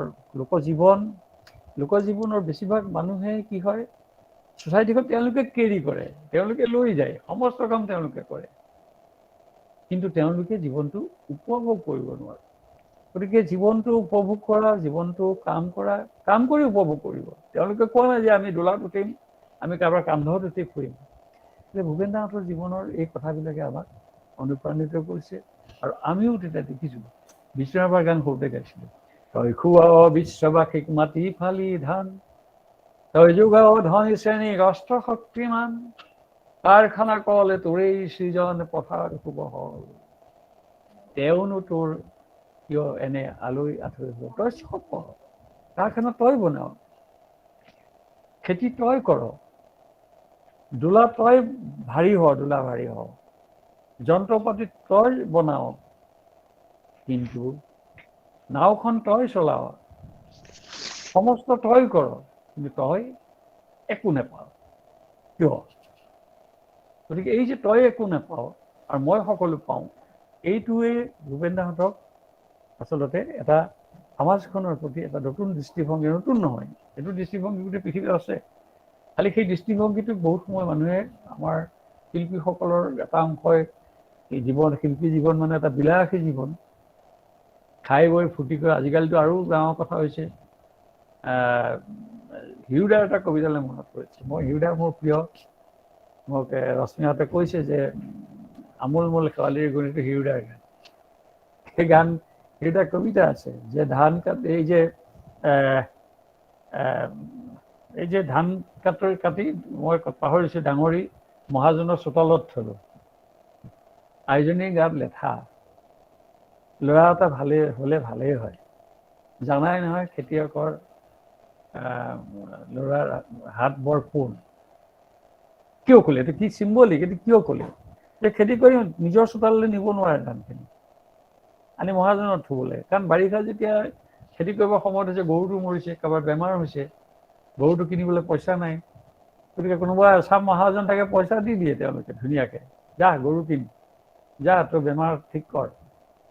লোকজীৱনৰ বেছিভাগ মানুহে কি হয়, ছ'চাইটিখন তেওঁলোকে কেৰি কৰে, তেওঁলোকে লৈ যায়, সমস্ত কাম তেওঁলোকে কৰে, কিন্তু তেওঁলোকে জীৱনটো উপভোগ কৰিব নোৱাৰে। গতিকে জীৱনটো উপভোগ কৰা, জীৱনটো কাম কৰি উপভোগ কৰিব। তেওঁলোকে কোৱা নাই যে আমি দোলাত উঠিম, আমি কাৰোবাৰ কান্ধত উঠি ফুৰিম। ভূপেন দাহঁতৰ জীৱনৰ এই কথাবিলাকে আমাক অনুপ্ৰাণিত কৰিছে, আৰু আমিও তেতিয়া দেখিছোঁ। বিষ্ণুৰাভাৰ গান সৰুতে গাইছিলোঁ, তই খুৱাও বিশ্ববাসীক মাটি ফালি ধান, তই যোগাও ধনী শ্ৰেণীক অস্ত্ৰ শক্তিমান, কাৰখানা কলে তোৰেই সৃজন পথাৰ সুবহল, তেওঁনো তোৰ কিয় এনে আলৈ আথৈ হ'ল। তই চব কৰ, কাৰখানা তই বনাও, খেতি তই কৰ, দোলা তই ভাৰী হ, দোলা ভাৰী হ, যন্ত্ৰ পাতি তই বনাও, কিন্তু নাওখন তই চলাও, সমস্ত তই কৰ, কিন্তু তই একো নেপাও কিয়? গতিকে এই যে তই একো নেপাও আৰু মই সকলো পাওঁ, এইটোৱে ভূপেন দাহঁতক আচলতে এটা সমাজখনৰ প্ৰতি এটা নতুন দৃষ্টিভংগী, নতুন নহয়, এইটো দৃষ্টিভংগী গোটেই পৃথিৱীত আছে। খালি সেই দৃষ্টিভংগীটোক বহুত সময় মানুহে, আমাৰ শিল্পীসকলৰ এটা অংশই শিল্পী জীৱন মানে এটা বিলাসী জীৱন, খাই বৈ ফূৰ্তি কৰে। আজিকালিতো আৰু ডাঙৰ কথা হৈছে, হিউদাৰ এটা কবিতালৈ মনত পৰিছে। হিউদাৰ মোৰ প্ৰিয়। মোক ৰশ্মিহঁতে কৈছে যে আমোল মোল শেৱালিৰ গুণিটো হিউদাৰ গান। সেই গান, এটা কবিতা আছে যে ধান কাটি এই যে ধান কাটি মই পাহৰিছো, ডাঙৰি মহাজনৰ চোতালত থলো, আইজনীৰ গাত লেঠা, ল'ৰা এটা হলে ভালেই হয়, জানাই নহয় খেতিয়কৰ ল'ৰাৰ হাত বৰ পোন। কিয় ক'লে? এইটো কি চিম্বলিক, এইটো কিয় ক'লে? যে খেতি কৰি নিজৰ চোতাললৈ নিব নোৱাৰে ধানখিনি, আনি মহাজনত থব লাগে। কাৰণ বাৰিষা যেতিয়া খেতি কৰিব সময়ত হৈছে, গৰুটো মৰিছে, কাৰোবাৰ বেমাৰ হৈছে, গৰুটো কিনিবলৈ পইচা নাই, গতিকে কোনোবা এচাম মহাজন থাকে, পইচা দি দিয়ে তেওঁলোকে ধুনীয়াকে, যা গৰু কিন, যা তোৰ বেমাৰ ঠিক কৰ।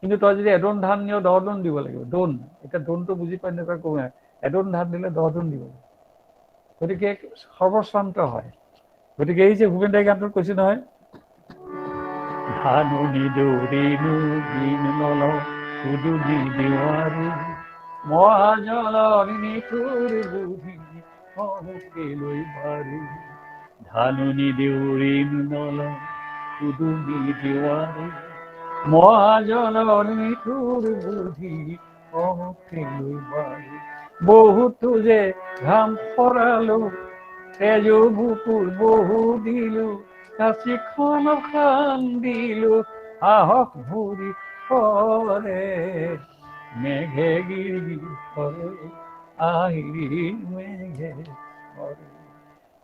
কিন্তু তই যদি এদোণ ধান নিয় 10 দোণ দিব লাগিব। দোণ, এতিয়া দোণটো বুজি পাই নাপায় কওঁ, এদোণ ধান দিলে 10 দোণ দিব লাগিব। গতিকে সৰ্বশ্ৰান্ত হয়। গতিকে এই যে ভূপেন দাই গানটোত কৈছে নহয়, ধাননি দৌৰিনো দিন নলওঁ উদুলি দেৱাৰী, মহাজনৰ নিঠুৰ বুদ্ধি অমুকে লৈ বাৰী, ধাননি দেউৰিনো নলওঁ উদুলি দেৱাৰী, মহাজনৰ নিঠুৰ বুদ্ধি অমুকে লৈ বাৰী, বহুতো যে ঘাম পৰালো, তেজো বুকুৰ বহু দিলো, কাশীখন খান্দিলো, সাহস ভৰি পৰে, মেঘে গিৰি পৰে, আহিৰি মেঘে পৰে,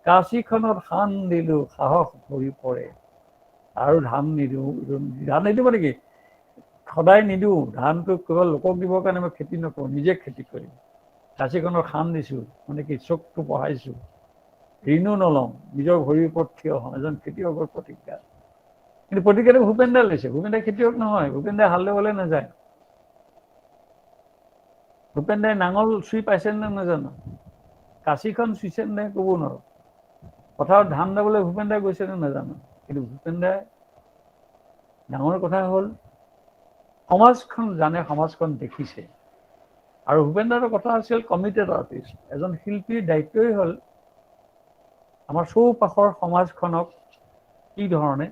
কাশীখনত খান্দিলো, সাহস ভৰি পৰে, আৰু ধান নিদিওঁ। ধান নিদিব নেকি? সদায় নিদিওঁ, ধানটো কেৱল লোকক দিবৰ কাৰণে মই খেতি নকৰোঁ, নিজে খেতি কৰিম। কাশীখনৰ খান দিছো, মানে কি চকুটো বহাইছো, ঋণো নলওঁ, নিজৰ ভৰিৰ ওপৰত থিয় হওঁ, এজন খেতিয়কৰ প্ৰতিজ্ঞা। কিন্তু প্ৰতিজ্ঞাটো ভূপেন দাই লৈছে। ভূপেন দাই খেতিয়ক নহয়, ভূপেন দাই হাল বাবলৈ নাযায়। ভূপেন দাই নাঙল চুই পাইছে নে নাজানো, কাশীখন চুইছে নে ক'ব নোৱাৰো, পথাৰত ধান দাবলৈ ভূপেন দাই গৈছে নে নাজানো, কিন্তু ভূপেন দাই ডাঙৰ কথা হ'ল সমাজখন জানে, সমাজখন দেখিছে। আৰু ভূপেন দাৰ কথা আছিল কমিটেড আৰ্টিষ্ট। এজন শিল্পীৰ দায়িত্বই হ'ল আমাৰ চৌপাশৰ সমাজখনক কি ধৰণে,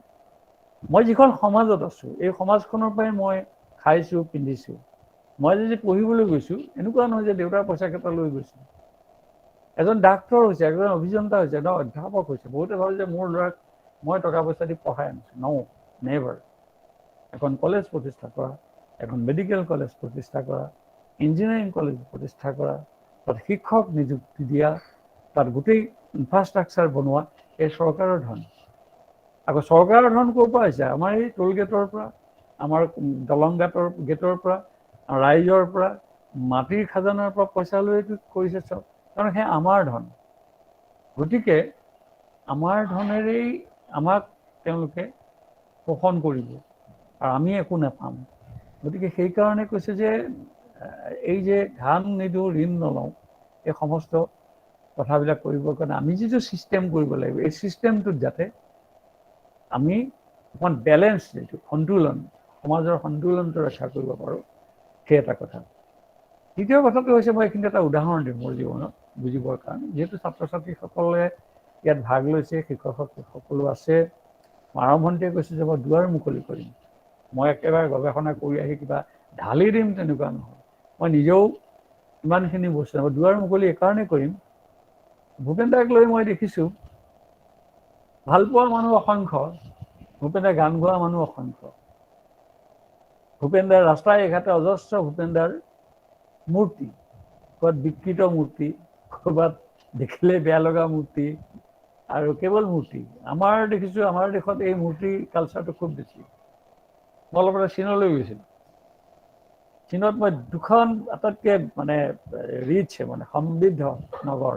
মই যিখন সমাজত আছো, এই সমাজখনৰ পৰাই মই খাইছো, পিন্ধিছো, মই যে পঢ়িবলৈ গৈছোঁ এনেকুৱা নহয় যে দেউতাৰ পইচা কেইটা লৈ গৈছোঁ। এজন ডাক্তৰ হৈছে, এজন অভিযন্তা হৈছে, ন অধ্যাপক হৈছে। বহুতে ভাবে যে মোৰ ল'ৰাক মই টকা পইচা দি পঢ়াই আনিছোঁ। ন, নেভাৰ। এখন কলেজ প্ৰতিষ্ঠা কৰা, এখন মেডিকেল কলেজ প্ৰতিষ্ঠা কৰা, ইঞ্জিনিয়াৰিং কলেজ প্ৰতিষ্ঠা কৰা, তাত শিক্ষক নিযুক্তি দিয়া, তাত গোটেই ইনফ্ৰাষ্ট্ৰাকচাৰ বনোৱা, এই চৰকাৰৰ ধন। আকৌ চৰকাৰৰ ধন ক'ৰ পৰা হৈছে? আমাৰ এই টোল গেটৰ পৰা, আমাৰ দলং গেটৰ পৰা, ৰাইজৰ পৰা, মাটিৰ খাজানাৰ পৰা পইচা লৈ কৰিছে চব। কাৰণ সেই আমাৰ ধন। গতিকে আমাৰ ধনেৰেই আমাক তেওঁলোকে শোষণ কৰিব আৰু আমি একো নাপাম। গতিকে সেইকাৰণে কৈছে যে এই যে ধান নিদিওঁ, ঋণ নলওঁ, এই সমস্ত কথাবিলাক কৰিবৰ কাৰণে আমি যিটো ছিষ্টেম কৰিব লাগিব, এই ছিষ্টেমটোত যাতে আমি অকণ বেলেঞ্চ, যিটো সন্তুলন, সমাজৰ সন্তুলনটো ৰক্ষা কৰিব পাৰোঁ, সেই এটা কথা। দ্বিতীয় কথাটো হৈছে, মই এইখিনি এটা উদাহৰণ দিম মোৰ জীৱনত বুজিবৰ কাৰণে। যিহেতু ছাত্ৰ ছাত্ৰীসকলে ইয়াত ভাগ লৈছে, শিক্ষক সকলো আছে, আৰম্ভণিতে কৈছে যে মই দুৱাৰ মুকলি কৰিম, মই একেবাৰে গৱেষণা কৰি আহি কিবা ঢালি দিম, তেনেকুৱা নহয়। মই নিজেও ইমানখিনি বস্তু মই দুৱাৰ মুকলি এইকাৰণেই কৰিম, ভূপেন দাক লৈ মই দেখিছোঁ ভাল পোৱা মানুহ অসংখ্য, ভূপেন দাই গান গোৱা মানুহ অসংখ্য, ভূপেন দাৰ ৰাস্তাই ঘাটে অজস্ৰ ভূপেন দাৰ মূৰ্তি, ক'ৰবাত বিকৃত মূৰ্তি, ক'ৰবাত দেখিলে বেয়া লগা মূৰ্তি, আৰু কেৱল মূৰ্তি। আমাৰ দেখিছোঁ, আমাৰ দেশত এই মূৰ্তি কালচাৰটো খুব বেছি। মই অলপতে চীনলৈ গৈছিলোঁ। চীনত মই দুখন আটাইতকৈ মানে ৰিচ, মানে সমৃদ্ধ নগৰ,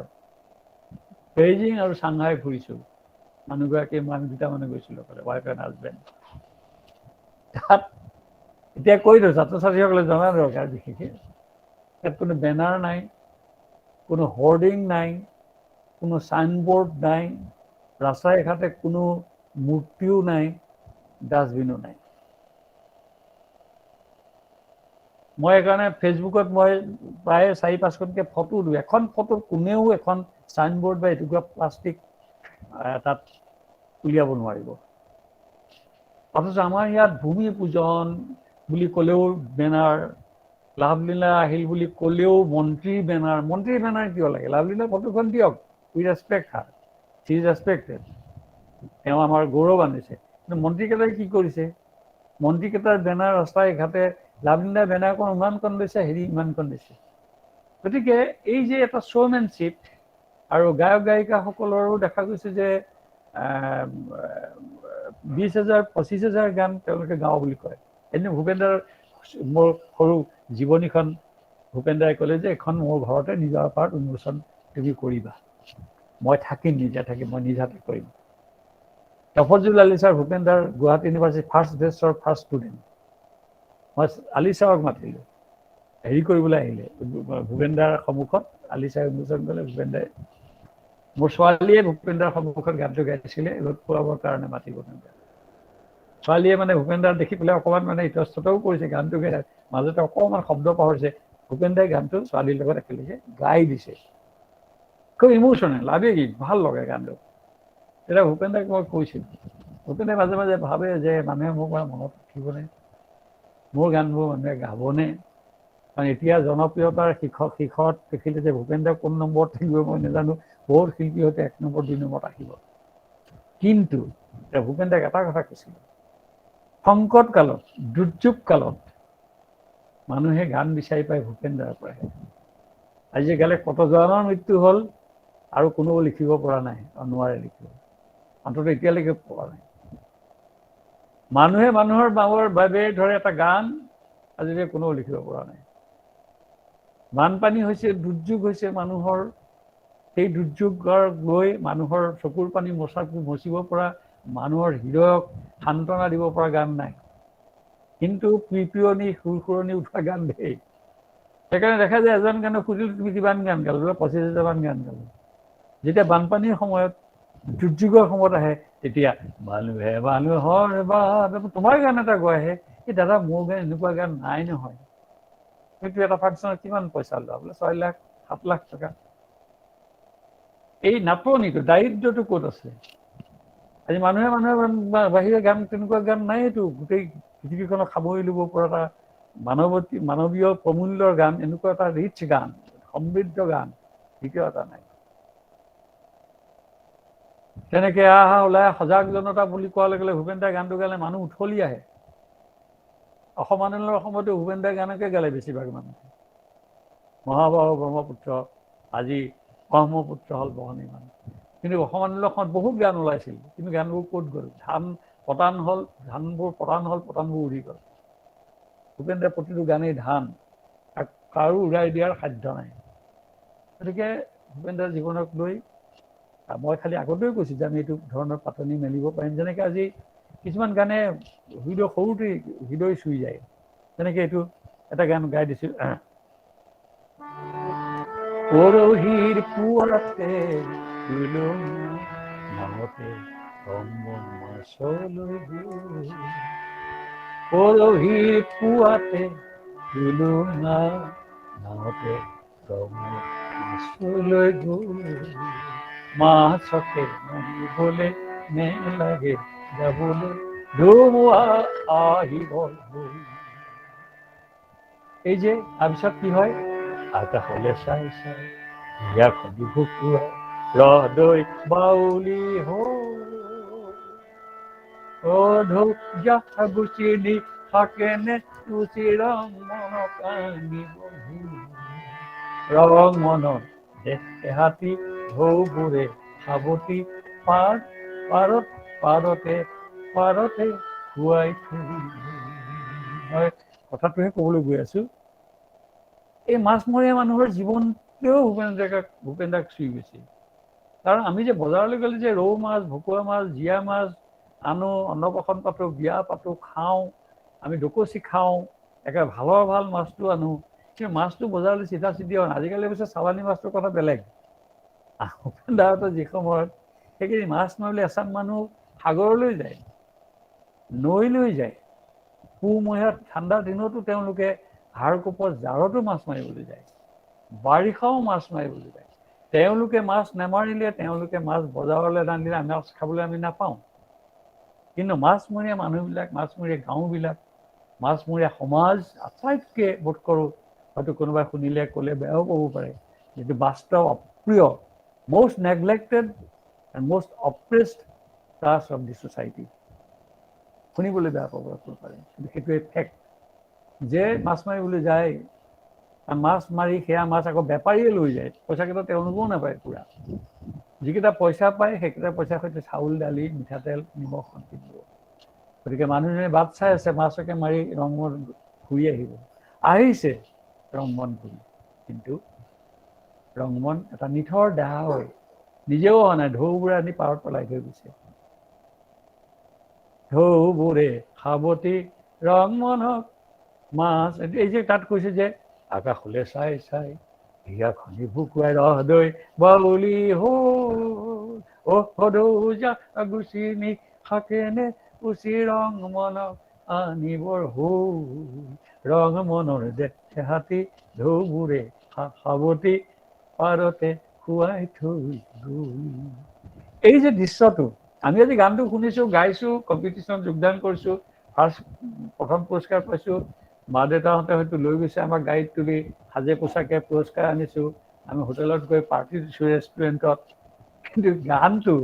বেইজিং আৰু চাংহাই ফুৰিছোঁ। মানুহগৰাকী, আমি দুটা মানুহ গৈছিলোঁ, ৱাইফ এণ্ড হাজবেণ্ড। তাত এতিয়া কৈ দিওঁ, ছাত্ৰ ছাত্ৰীসকলে জনা দৰকাৰ। বিশেষকৈ ইয়াত কোনো বেনাৰ নাই, কোনো হৰ্ডিং নাই, কোনো চাইনবোৰ্ড নাই, ৰাস্তাই ঘাটে কোনো মূৰ্তিও নাই, ডাষ্টবিনো নাই। মই সেইকাৰণে ফেচবুকত মই প্ৰায় 4-5খনকৈ ফটো দিওঁ। এখন ফটো কোনেও এখন চাইনবোৰ্ড বা এটুকুৰা প্লাষ্টিক তাত উলিয়াব নোৱাৰিব। অথচ আমাৰ ইয়াত ভূমি পূজন বুলি ক'লেও বেনাৰ, লাভলীনা আহিল বুলি ক'লেও মন্ত্ৰীৰ বেনাৰ। মন্ত্ৰীৰ বেনাৰ কিয় লাগে? লাভলীনাৰ ফটোখন দিয়ক, we respect her, she is respected, তেওঁ আমাৰ গৌৰৱ আনিছে। কিন্তু মন্ত্ৰীকেইটাই কি কৰিছে? মন্ত্ৰীকেইটাৰ বেনাৰ ৰাস্তাই ঘাটে, লাভলীনাৰ বেনাৰখন ইমানখন লৈছে, হেৰি ইমানখন দিছে। গতিকে এই যে এটা শ্ব'মেনশ্বিপ, আৰু গায়ক গায়িকাসকলৰো দেখা গৈছে যে 20,000-25,000 গান তেওঁলোকে গাওঁ বুলি কয়। এনে ভূপেন দাৰ মোৰ সৰু জীৱনীখন ভূপেন দাই ক'লে যে এখন মোৰ ঘৰতে নিজৰ পাৰ্ট উন্মোচন তুমি কৰিবা, মই থাকিম, নিজে থাকিম, মই নিজাতে কৰিম। তফজুল আলি ছাৰ, ভূপেন দাৰ গুৱাহাটী ইউনিভাৰ্চিটিৰ ফাৰ্ষ্ট বেষ্টৰ ফাৰ্ষ্ট ষ্টুডেণ্ট। মই আলি ছাৰক মাতিলোঁ, হেৰি কৰিবলৈ আহিলে ভূপেন দাৰ সন্মুখত। আলি ছাৰে উন্মোচন কৰিলে। ভূপেন দাই, মোৰ ছোৱালীয়ে ভূপেন দাৰ সন্মুখত গানটো গাইছিলে, ৰ'দ পোৱাবৰ কাৰণে মাতিব নাযায়। ছোৱালীয়ে মানে ভূপেন দাৰ দেখি পেলাই অকণমান মানে ইতস্ততও কৰিছে, গানটো গাই মাজতে অকণমান শব্দ পাহৰিছে। ভূপেন দাই গানটো ছোৱালীৰ লগত একেলগে গাই দিছে, খুব ইমোচনেল, আবেগিক, ভাল লগে গানটো। তেতিয়া ভূপেন দাক মই কৈছিলোঁ, ভূপেন দাই মাজে মাজে ভাবে যে মানুহে মোৰ পৰা মনত ৰাখিবনে, মোৰ গানবোৰ মানুহে গাবনে। কাৰণ এতিয়া জনপ্ৰিয়তাৰ শীৰ্ষত দেখিলে যে ভূপেন দাই কোন নম্বৰত থাকিব মই নাজানো, বহুত শিল্পী হয়তো 1 নম্বৰ 2 নম্বৰত আহিব। কিন্তু ভূপেন দাক এটা কথা কৈছিল, সংকট কালত, দুৰ্যোগ কালত মানুহে গান বিচাৰি পায় ভূপেন দাৰ পৰাহে। আজিকালি কতজনৰ মৃত্যু হ'ল আৰু কোনেও লিখিব পৰা নাই, নোৱাৰে লিখিব, অন্তত এতিয়ালৈকে পোৱা নাই। মানুহে মানুহৰ বাবে ধৰে এটা গান আজিলৈকে কোনেও লিখিব পৰা নাই। বানপানী হৈছে, দুৰ্যোগ হৈছে মানুহৰ, সেই দুৰ্যোগৰ লৈ মানুহৰ চকুৰ পানী মচিব পৰা, মানুহৰ হৃদয়ক সান্তনা দিব পৰা গান নাই। কিন্তু পিয়নি সুৰসুৰণি উঠোৱা গান দেই। সেইকাৰণে দেখা যায় এজন গানে সুধিল তুমি কিমান গান গালা? 25,000 গান গালো। যেতিয়া বানপানীৰ সময়ত, দুৰ্যোগৰ সময়ত আহে, তেতিয়া মানুহে মানুহৰ তোমাৰ গান এটা গোৱাহে, এই দাদা মোৰ গান এনেকুৱা গান নাই নহয়। সেইটো এটা ফাংচনত কিমান পইচা লোৱা? বোলে 6 লাখ 7 লাখ টকা। এই নাটনিটো, দাৰিদ্ৰটো ক'ত আছে? আজি মানুহে বাহিৰে গান, তেনেকুৱা গান নাইতো। গোটেই পৃথিৱীখনক সামৰি ল'ব পৰা এটা মানৱীয় প্ৰমূল্যৰ গান, এনেকুৱা এটা ৰিচ গান, সমৃদ্ধ গান দ্বিতীয় এটা নাই। তেনেকে আহা ওলাই সজাগ জনতা বুলি কোৱাৰ লগে লগে ভূপেন দাই গানটো গালে মানুহ উঠলি আহে। অসম আন্দোলনৰ সময়তো ভূপেন দাই গানকে গালে বেছিভাগ মানুহে। মহাবাহু ব্ৰহ্মপুত্ৰ, আজি ব্ৰহ্মপুত্ৰ হ'ল বহনীমান। কিন্তু অসম আন্দোলনত বহুত গান ওলাইছিল, কিন্তু গানবোৰ ক'ত গ'ল? ধান পতান হ'ল, ধানবোৰ পতান হ'ল, পতানবোৰ উৰি গ'ল। ভূপেন দাই প্ৰতিটো গানেই ধান, কাৰো উৰাই দিয়াৰ সাধ্য নাই। গতিকে ভূপেন দাৰ জীৱনক লৈ মই খালি আগতেও কৈছোঁ যে আমি এইটো ধৰণৰ পাতনি মেলিব পাৰিম। যেনেকৈ আজি কিছুমান গানে সৰুতে হৃদয় চুই যায়। যেনেকৈ এইটো এটা গান গাই দিছিল, পৰহিৰ পুৱাতে নামতে মাছলৈ গ'ল, পৰহিৰ পুৱাতে নামতে মাছলৈ গ'ল, মাছকে মাৰিবলে নেলাগে যাবলৈ ধুমুহা আহিব। এই যে তাৰপিছত কি হয়, আকাশলে চাই চাই হিয়া খনি ভুকুৱাই ৰদৈ বাউলি গুচিনি থাকেনে তুচি ৰং মনক আনিব, ৰং মনৰ দেহাতী ঢৌবোৰে সাৱতি পাৰতে খুৱাই থৈ। মই কথাটোহে ক'বলৈ গৈ আছো, এই মাছমৰীয়া মানুহৰ জীৱনটোৱেও ভূপেন দাক চুই গৈছে। কাৰণ আমি যে বজাৰলৈ গ'লে যে ৰৌ মাছ, ভকুৱা মাছ, জীয়া মাছ আনো, অন্নপ্ৰাশন পাতো, বিয়া পাতো, খাওঁ, আমি ডকচি খাওঁ, একেবাৰে ভাল মাছটো আনো। কিন্তু মাছটো বজাৰলৈ চিধা চিধি অনা, আজিকালি অৱশ্যে চালানী মাছটোৰ কথা বেলেগ। ভূপেন দাহঁতৰ যি সময়ত সেইখিনি মাছ মাৰিবলৈ এচাম মানুহ সাগৰলৈ যায়, নৈলৈ যায়। পুহমহীয়া ঠাণ্ডাৰ দিনতো তেওঁলোকে হাড়কোপৰ জাৰতো মাছ মাৰিবলৈ যায়, বাৰিষাও মাছ মাৰিবলৈ যায়। তেওঁলোকে মাছ নামাৰিলে, তেওঁলোকে মাছ বজাৰলৈ নানিলে মাছ খাবলৈ আমি নাপাওঁ। কিন্তু মাছমৰীয়া মানুহবিলাক, মাছমৰীয়া গাঁওবিলাক, মাছমৰীয়া সমাজ আটাইতকৈ বোধ কৰোঁ, হয়তো কোনোবাই শুনিলে ক'লে বেয়াও পাব পাৰে, যিটো বাস্তৱ অপ্ৰিয়, most neglected and most oppressed class of the society। শুনিবলৈ বেয়া পাব পাৰে, কিন্তু সেইটোৱে ফেক্ট যে মাছ মাৰিবলৈ যায়, মাছ মাৰি সেয়া মাছ আকৌ বেপাৰীয়ে লৈ যায়, পইচাকেইটা তেওঁলোকেও নাপায় পুৰা। যিকেইটা পইচা পায় সেইকেইটা পইচাৰ সৈতে চাউল, দালি, মিঠাতেল, নিমখ কিনিব। গতিকে মানুহজনে বাট চাই আছে মাছকে মাৰি ৰংমন ঘূৰি আহিছে ৰংমন ঘূৰি, কিন্তু ৰংমন এটা নিথৰ দেহা হৈ নিজেও অহা নাই, ঢৌবোৰে আনি পাৰত পেলাই থৈ গৈছে। ঢৌবোৰে সাৱতি ৰংমনক মাছ, এই যে তাত কৈছে যে আকাশলে চাই চাই হিয়া খনি ভুকুৱাই ৰদৈ বাউলি সদৌজা গুচিনি থাকেনে উচি ৰং মনক আনিবৰ ৰং মনৰ দেহাতী ঢৌবোৰে সাৱতি পাৰতে খুৱাই থৈ গ'ল। এই যে দৃশ্যটো, আমি আজি গানটো শুনিছো, গাইছো, কম্পিটিশ্যনত যোগদান কৰিছো, প্ৰথম পুৰস্কাৰ পাইছো, মা দেউতাহঁতে হয়তো লৈ গৈছে আমাক গাড়ীত তুলি, সাজে পোছাকে পুৰস্কাৰ আনিছো, আমি হোটেলত গৈ পাৰ্টি দিছো, ৰেষ্টুৰেণ্টত। কিন্তু গানটো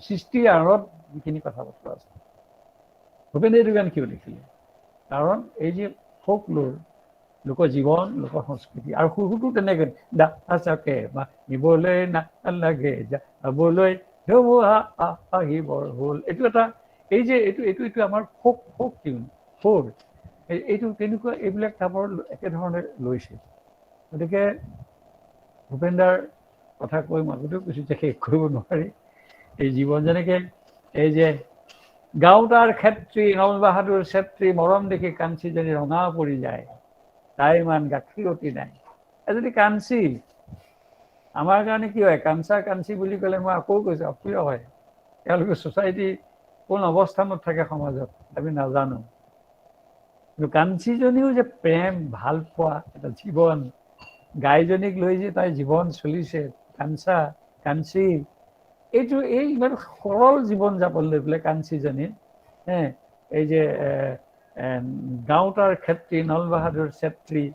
সৃষ্টিৰ আঁৰত যিখিনি কথা বতৰা আছে, ভূপেন দাই এইটো গান কিয় লিখিলে? কাৰণ এই যে ফোক লোৰ, লোক জীৱন, লোক সংস্কৃতি, আৰু সুৰটো তেনেকে দাকে নিবলৈ নালাগে যাবলৈ ধুমুহা আহিবৰ হ'ল, এইটো এটা এই যে এইটো আমাৰ ফোক টিউন, ফোক, এইটো তেনেকুৱা এইবিলাক টাইপৰ একেধৰণে লৈছে। গতিকে ভূপেন দাৰ কথা কৈ মই আগতেও কৈছো যে শেষ কৰিব নোৱাৰি এই জীৱন। যেনেকে এই যে গাঁওতাৰ ক্ষেত্ৰী নল বাহাদুৰ চেত্ৰী, মৰম দেখি কাঞ্চী যদি ৰঙা পৰি যায়, তাই ইমান গাখীৰতী নাই। এজনী কাঞ্চী আমাৰ কাৰণে কি হয়, কাঞ্চী বুলি ক'লে মই আকৌ কৈছো অপ্ৰিয় হয়। তেওঁলোকে ছ'চাইটি কোন অৱস্থানত থাকে সমাজত আমি নাজানো, কিন্তু কাঞ্চীজনীও যে প্ৰেম, ভাল পোৱা এটা জীৱন, গাইজনীক লৈ যে তাই জীৱন চলিছে, কাঞ্চী এই ইমান সৰল জীৱন যাপন লৈ পেলাই কাঞ্চীজনী, এই যে গাঁওতাৰ ক্ষেত্ৰী নলবাহাদুৰ চেত্ৰী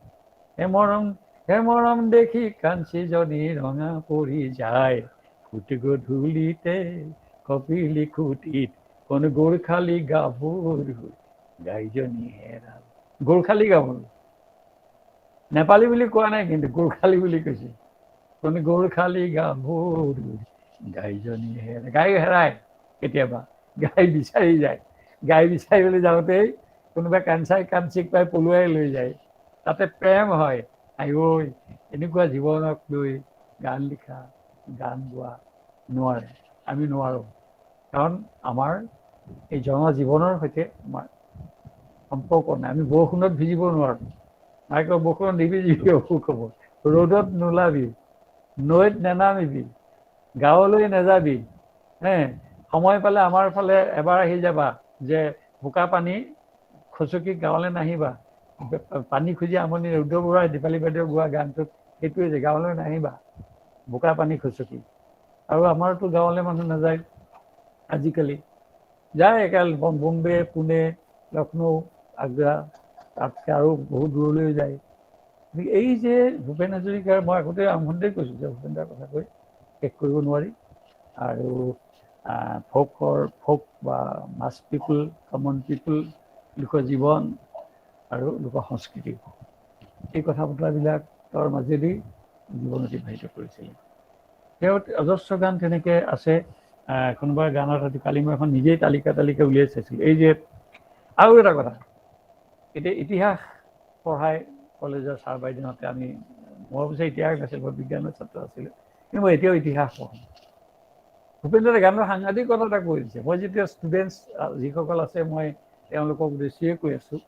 হেমৰম দেখি কাঞ্চি যদি ৰঙা পৰি যায় ফুট গধূলিতে কপিলি খুটিত কোন গোৰ্খালী গাভৰু গাইজনী হেৰাল গোৰ্খালী গাভৰু নেপালী বুলি কোৱা নাই কিন্তু গোৰ্খালী বুলি কৈছে কোন গোৰ্খালী গাভৰু গাইজনী গাই হেৰাই কেতিয়াবা গাই বিচাৰি যায় গাই বিচাৰিবলৈ যাওঁতেই কোনোবাই কাঞ্চিক পাই পলুৱাই লৈ যায় তাতে প্ৰেম হয় আইঐ এনেকুৱা জীৱনক লৈ গান লিখা গান গোৱা নোৱাৰে আমি নোৱাৰোঁ কাৰণ আমাৰ এই জনজীৱনৰ সৈতে আমাৰ সম্পৰ্ক নাই আমি বৰষুণত ভিজিব নোৱাৰোঁ মাইকৰ বৰষুণত নিভিজিবি অসুখ হ'ব ৰ'দত নোলাবি নৈত নেনামিবি গাঁৱলৈ নাযাবি সময় পালে আমাৰ ফালে এবাৰ আহি যাবা যে বোকা পানী খচকি গাঁৱলৈ নাহিবা পানী খুজি আমনি ৰুদ্ৰ বৰুৱাই দীপালী বাইদেউ গোৱা গানটোত সেইটোৱে যে গাঁৱলৈ নাহিবা বোকা পানী খচকি আৰু আমাৰতো গাঁৱলৈ মানুহ নাযায় আজিকালি যায় একাল বম্বে পুনে লক্ষ্ণৌ আগ্ৰা তাতকৈ আৰু বহুত দূৰলৈ যায় এই যে ভূপেন হাজৰিকাৰ মই আগতে আৰম্ভণিতে কৈছোঁ যে ভূপেনদাৰ কথা কৈ শেষ কৰিব নোৱাৰি আৰু ফোক বা মাছ পিপুল কমন পিপুল লোকৰ জীৱন আৰু লোক সংস্কৃতি এই কথা বতৰাবিলাকৰ মাজেদি জীৱন অতিবাহিত কৰিছিল তেওঁ অজস্ৰ গান তেনেকৈ আছে কোনোবা গানত হয়তো কালি মই এখন নিজেই তালিকা উলিয়াই চাইছিলোঁ এই যে আৰু এটা কথা এতিয়া ইতিহাস পঢ়াই কলেজৰ ছাৰ বাইদেউহঁতে আমি মই অৱশ্যে ইতিহাস নাছিল মই বিজ্ঞানৰ ছাত্ৰ আছিলোঁ কিন্তু মই এতিয়াও ইতিহাস পঢ়োঁ ভূপেন্দ্ৰই গানৰ সাংঘাতিকতা এটা কৈ দিছে মই যেতিয়া ষ্টুডেণ্টছ যিসকল আছে মই তেওঁলোকক বেছিয়ে কৈ আছোঁ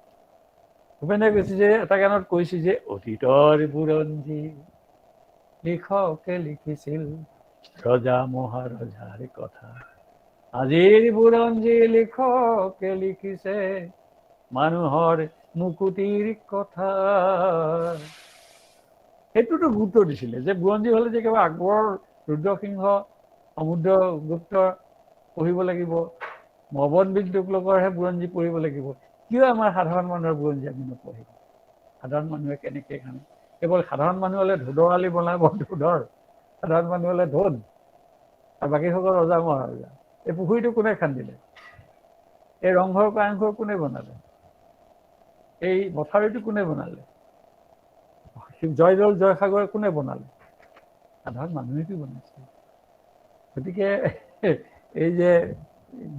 ভূপেন্দ্ৰই কৈছে যে এটা গানত কৈছে যে অতীতৰ বুৰঞ্জী লিখকে লিখিছিল ৰজা মহাৰজাৰ কথা আজিৰ বুৰঞ্জী লিখকে লিখিছে মানুহৰ মুকুতিৰ কথা সেইটোতো গুৰুত্ব দিছিলে যে বুৰঞ্জী হ'লে যে কেৱল আকবৰ ৰুদ্ৰসিংহ সমুদ্ৰগুপ্ত পঢ়িব লাগিব মবন বিদ্ৰোহীসকলৰহে বুৰঞ্জী পঢ়িব লাগিব কিয় আমাৰ সাধাৰণ মানুহৰ বুৰঞ্জী আমি নপঢ়িম সাধাৰণ মানুহে কেনেকৈ খানে কেৱল সাধাৰণ মানুহ হ'লে ধোদৰ আলি বনাব ধোদৰ সাধাৰণ মানুহ হ'লে ধোদ আৰু বাকীসকল ৰজা মহাৰজা এই পুখুৰীটো কোনে খান্দিলে এই ৰংঘৰ কাৰেংঘৰ কোনে বনালে এই মথাউৰিটো কোনে বনালে জয়দৌল জয়সাগৰ কোনে বনালে সাধাৰণ মানুহেতো বনাইছে গতিকে এই যে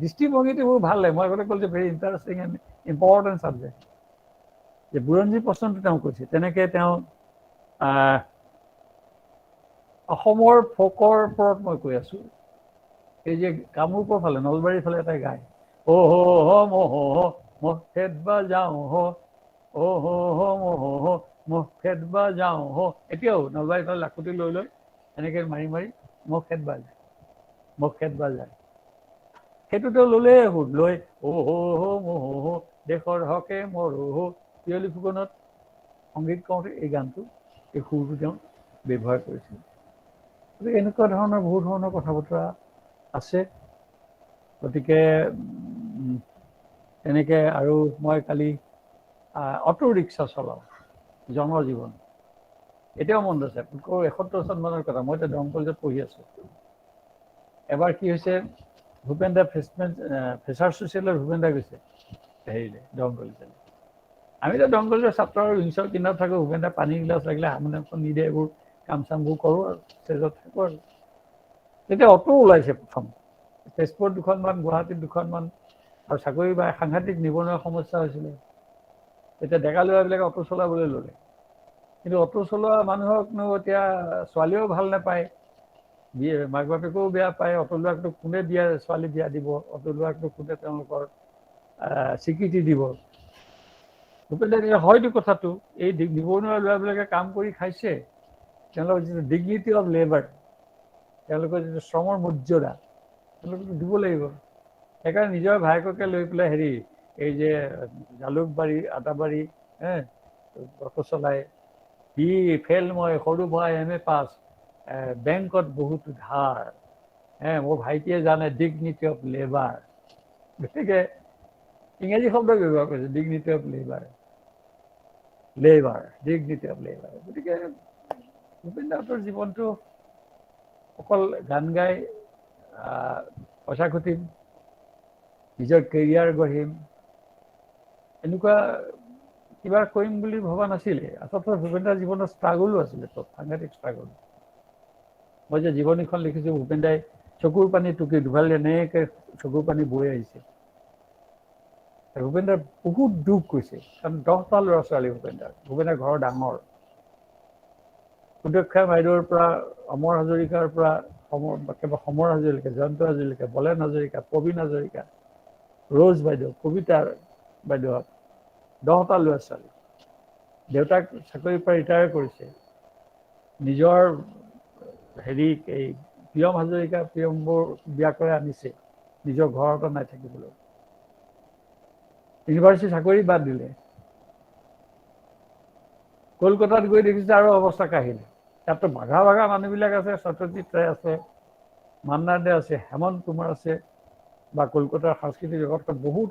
দৃষ্টিভংগীটো মোৰ ভাল লাগে মই আগতে ক'লো যে very interesting and important subject যে বুৰঞ্জী প্ৰশ্নটো তেওঁ কৈছে তেনেকৈ তেওঁ অসমৰ ফকৰ ওপৰত মই কৈ আছোঁ এই যে কামৰূপৰ ফালে নলবাৰীৰ ফালে এটা গায় মহ খেদবা যাওঁ মহ খেদবা যাওঁ এতিয়াও নলবাৰীৰ ফালে লাখুটি লৈ এনেকৈ মাৰি মহ খেদবা যায় সেইটোতো ল'লেই সুধ লৈ মহ দেশৰ হকে মৰহ পিয়লি ফুকনত সংগীত কৰোঁতে এই গানটো এই সুৰটো তেওঁ ব্যৱহাৰ কৰিছিল গতিকে এনেকুৱা ধৰণৰ বহু ধৰণৰ কথা বতৰা আছে গতিকে তেনেকৈ আৰু মই কালি অটো ৰিক্সা চলাওঁ জনজীৱন এতিয়াও মনত আছে 71 চনমানৰ কথা মই এতিয়া দৰং কলেজত পঢ়ি আছোঁ এবাৰ কি হৈছে ভূপেনদা ফ্ৰেচাৰ ছ'চিয়েলৰ ভূপেনদা গৈছে হেৰিলে দৰং কলেজলৈ আমি এতিয়া দৰং কলেজৰ ছাত্ৰ আৰু ইংলিছৰ কিনাৰত থাকোঁ ভূপেনদা পানী গিলাচ লাগিলে হাৰমনিয়ামখন নিদিয়ে এইবোৰ কাম চামবোৰ কৰোঁ আৰু ষ্টেজত থাকোঁ আৰু তেতিয়া অটো ওলাইছে প্ৰথম তেজপুৰত 2খনমান গুৱাহাটীত 2খনমান আৰু চাকৰি বা সাংঘাতিক নিবনুৱা সমস্যা হৈছিলে এতিয়া ডেকা ল'ৰাবিলাকে অটো চলাবলৈ ল'লে কিন্তু অটো চলোৱা মানুহকনো এতিয়া ছোৱালীও ভাল নাপায় মাক বাপেকেও বেয়া পায় অটো ল'ৰাকটো কোনে ছোৱালী বিয়া দিব অটো ল'ৰাকটো কোনে তেওঁলোকৰ স্বীকৃতি দিব ভূপেনদা হয়তো কথাটো এই নিবনুৱা ল'ৰাবিলাকে কাম কৰি খাইছে তেওঁলোকৰ যিটো ডিগনিটি অফ লেবাৰ তেওঁলোকৰ যিটো শ্ৰমৰ মৰ্যাদা তেওঁলোকে দিব লাগিব সেইকাৰণে নিজৰ ভায়েককে লৈ পেলাই হেৰি এই যে জালুকবাৰী আদাবাৰী অটো চলাই সি ফেল মই সৰু ভাই MA পাছ বেংকত বহুতো ধাৰ মোৰ ভাইটিয়ে জানে ডিগনিটি অফ লেবাৰ গতিকে ইংৰাজী শব্দ ব্যৱহাৰ কৰিছে, dignity of labour, dignity of labour. গতিকে ভূপেন দাসৰ জীৱনটো অকল গান গাই পইচা ঘটিম, নিজৰ কেৰিয়াৰ গঢ়িম, এনেকুৱা কিবা কৰিম বুলি ভবা নাছিলে। আচলতে ভূপেন দাৰ জীৱনৰ ষ্ট্ৰাগলো আছিলে, সাংঘাতিক ষ্ট্ৰাগল। মই যে জীৱনীখন লিখিছোঁ, ভূপেন দাই চকুৰ পানী টুকি দুভাল এনেকৈ চকুৰ পানী বৈ আহিছে। ভূপেন দাৰ বহুত দুখ কৈছে, কাৰণ 10টা ল'ৰা ছোৱালী ভূপেন দাৰ ঘৰৰ ডাঙৰ। সুদক্ষা বাইদেউৰ পৰা, অমৰ হাজৰিকাৰ পৰা, সমৰ হাজৰিকা, জয়ন্ত হাজৰিকা, বলেন হাজৰিকা, প্ৰবীণ হাজৰিকা, ৰ'জ বাইদেউ, কবিতা বাইদেউ, 10টা ল'ৰা ছোৱালী। দেউতাক চাকৰিৰ পৰা ৰিটায়াৰ কৰিছে। নিজৰ এই প্ৰিয়ম হাজৰিকা, প্ৰিয়মবোৰ বিয়া কৰি আনিছে নিজৰ ঘৰত নাই থাকিবলৈ। ইউনিভাৰ্চিটি চাকৰি বাদ দিলে। কলকাতাত গৈ দেখিছে আৰু অৱস্থা কাহিল। তাততো ভাগা মানুহবিলাক আছে, সত্যজিৎ ৰায় আছে, মান্না দে আছে, হেমন্ত কুমাৰ আছে, বা কলকাতাৰ সাংস্কৃতিক জগতত বহুত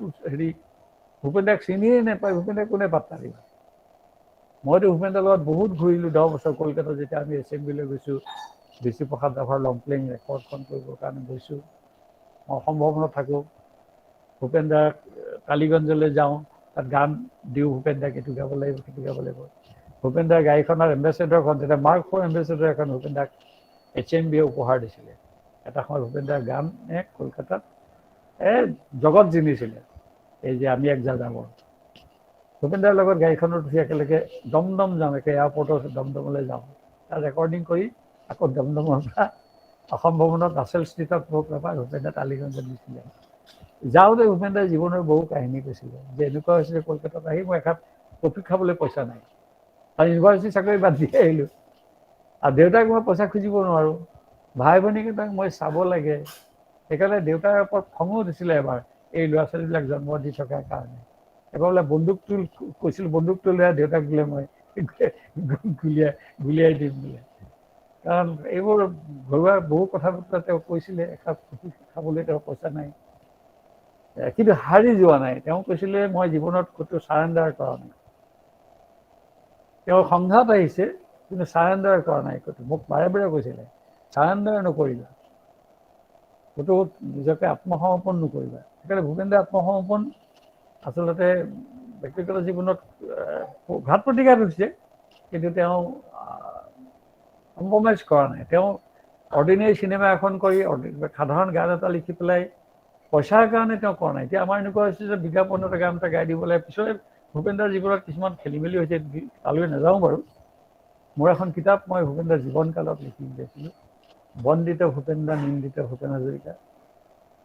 ভূপেন দাক চিনিয়ে নাপায়। ভূপেন দাক কোনে পাত্তা দিব? মইতো ভূপেন দাৰ লগত বহুত ঘূৰিলোঁ 10 বছৰ কলকাতাত। যেতিয়া আমি এছেম্বলিলৈ গৈছোঁ, বিষ্ণুপ্ৰসাদ ৰাভাৰ লং প্লেইং ৰেকৰ্ডখন কৰিবৰ কাৰণে গৈছোঁ, মই অসম থাকোঁ। ভূপেন দাক কালীগঞ্জলৈ যাওঁ, তাত গান দিওঁ, ভূপেন দাক এইটো গাব লাগিব, সেইটো গাব লাগিব। ভূপেন দাৰ গাড়ীখনৰ এম্বেচেডৰখন, তেতিয়া মাৰ্ক 4 এম্বেচেডৰ এখন ভূপেন দাক HMBয়ে উপহাৰ দিছিলে। এটা সময় ভূপেন দাৰ গান কলকাতাত জগত জিনিছিলে, এই যে আমি এক যাযাবৰ। ভূপেন দাৰ লগত গাড়ীখনত উঠি একেলগে দমদম যাওঁ, এয়াৰপৰ্টৰ দমদমলৈ যাওঁ, তাত ৰেকৰ্ডিং কৰি আকৌ দমদমৰ পৰা অসম ভৱনত ৰাছেল ষ্ট্ৰীটত মোক ভূপেন দা টালিগঞ্জত দিছিলে। যাওঁতে ভূপেন দাৰ জীৱনৰ বহু কাহিনী কৈছিলে, যে এনেকুৱা হৈছিলে কলকাতাত আহি মই এসাঁজ কফি খাবলৈ পইচা নাই, আৰু ইউনিভাৰ্চিটি চাকৰি বাদ দি আহিলোঁ। আৰু দেউতাক মই পইচা খুজিব নোৱাৰোঁ, ভাই ভনীকেইটাক মই চাব লাগে। সেইকাৰণে দেউতাৰ ওপৰত খঙো উঠিছিলে এবাৰ, এই ল'ৰা ছোৱালীবিলাক জন্ম দি থকাৰ কাৰণে। এবাৰ বোলে বন্দুকটো কৈছিল, বন্দুকটো লৈ দেউতাক বোলে মই গুলিয়াই দিম বোলে। কাৰণ এইবোৰ ঘৰুৱা বহু কথা বতৰা তেওঁ কৈছিলে। এসাঁজ কফি খাবলৈ তেওঁ পইচা নাই, কিন্তু হাৰি যোৱা নাই। তেওঁ কৈছিলে মই জীৱনত ক'তো চাৰেণ্ডাৰ কৰা নাই। তেওঁৰ সংঘাত আহিছে, কিন্তু চাৰেণ্ডাৰ কৰা নাই ক'তো। মোক বাৰে বাৰে কৈছিলে চাৰেণ্ডাৰ নকৰিবা, ক'তো নিজকে আত্মসমৰ্পণ নকৰিবা। সেইকাৰণে ভূপেন দাৰ আত্মসমৰ্পণ আচলতে ব্যক্তিগত জীৱনত ঘাত প্ৰতিঘাত হৈছে, কিন্তু তেওঁ কম্প্ৰমাইজ কৰা নাই। তেওঁ অৰ্ডিনেৰী চিনেমা এখন কৰি, সাধাৰণ গান এটা লিখি পেলাই পইচাৰ কাৰণে তেওঁ কৰা নাই। এতিয়া আমাৰ এনেকুৱা হৈছে যে বিজ্ঞাপনত গান এটা গাই দিব লাগে। পিছলৈ ভূপেন দাৰ জীৱনত কিছুমান খেলি মেলি হৈছে, তালৈ নাযাওঁ বাৰু। মোৰ এখন কিতাপ মই ভূপেন দাৰ জীৱনকালত লিখি উলিয়াইছিলোঁ, বন্দিত ভূপেন দা, নিন্দিত ভূপেন হাজৰিকা।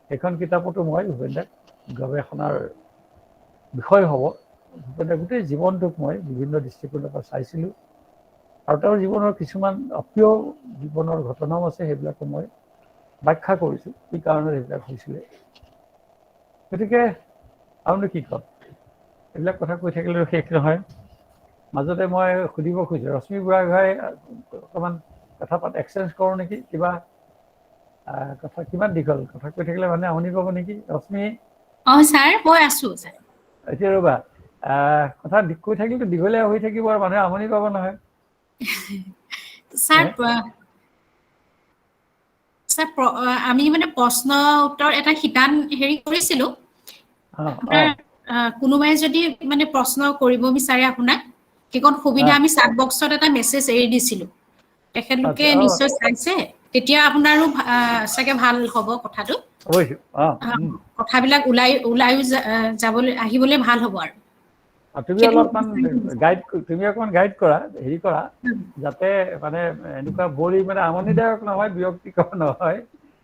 সেইখন কিতাপতো মই ভূপেন দাক গৱেষণাৰ বিষয় হ'ব। ভূপেন দাৰ গোটেই জীৱনটোক মই বিভিন্ন দৃষ্টিকোণৰ পৰা চাইছিলোঁ, আৰু তেওঁৰ জীৱনৰ কিছুমান অপ্ৰিয় জীৱনৰ ঘটনাও আছে, সেইবিলাকো মই ব্যাখ্যা কৰিছোঁ, কি কাৰণত সেইবিলাক হৈছিলে। গতিকে আৰুনো কি ক'ম, এইবিলাক কথা কৈ থাকিলেও শেষ নহয়। মাজতে মই সুধিব খুজিছোঁ, ৰশ্মি বুঢ়াগোহাঁই অকণমান কথা এক্সচেঞ্জ কৰোঁ নেকি? কিবা কথা কিমান দীঘল কথা কৈ থাকিলে মানে আমনি পাব নেকি ৰশ্মি? ছাৰ মই আছো ছাৰ। এতিয়া ৰ'বা, কথা কৈ থাকিলেতো দীঘলীয়া হৈ থাকিব আৰু মানুহে আমনি পাব নহয়। ছাৰ আমি মানে প্ৰশ্ন উত্তৰ এটা শিতান কৰিছিলো। কোনোবাই যদি মানে প্ৰশ্ন কৰিব বিচাৰে আপোনাক, সেইকণ সুবিধা আমি চাট বক্সত এটা মেছেজ এৰি দিছিলো। তেখেতলোকে নিশ্চয় চাইছে, তেতিয়া আপোনাৰো চাগে ভাল হ'ব কথাটো। কথাবিলাক ওলাইও আহিবলৈ ভাল হ'ব। আৰু তুমি অলপমান গাইড কৰা, যাতে মানে এনেকুৱা বৰি মানে আমনিদায়ক নহয়, বিৰক্তিকৰ নহয়।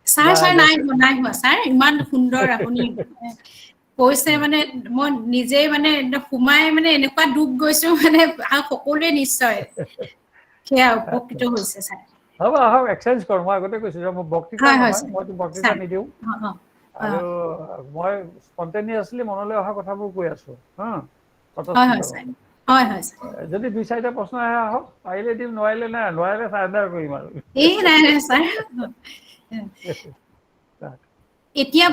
ছাৰ নাই হোৱা ছাৰ, ইমান সুন্দৰ আপুনি কৈছে, মানে মই নিজে মানে সোমাই মানে এনেকুৱা ডুব গৈছো, মানে সকলোৱে নিশ্চয় সেয়া উপকৃত হৈছে ছাৰ। হ'ব আহক, এক্সচেঞ্জ কৰোঁ। মই আগতে কৈছোঁ যে মোৰ বক্তৃতা নহয়, মইতো বক্তৃতা নিদিওঁ, আৰু মই স্পণ্টেনিয়াছলি মনলৈ অহা কথাবোৰ কৈ আছো। যদি 2-4টা প্ৰশ্ন আহে আহক, পাৰিলে দিম, নোৱাৰিলে নাই, নোৱাৰিলে চাৰেণ্ডাৰ কৰিম আৰু। নাই ছাৰ। এতিয়া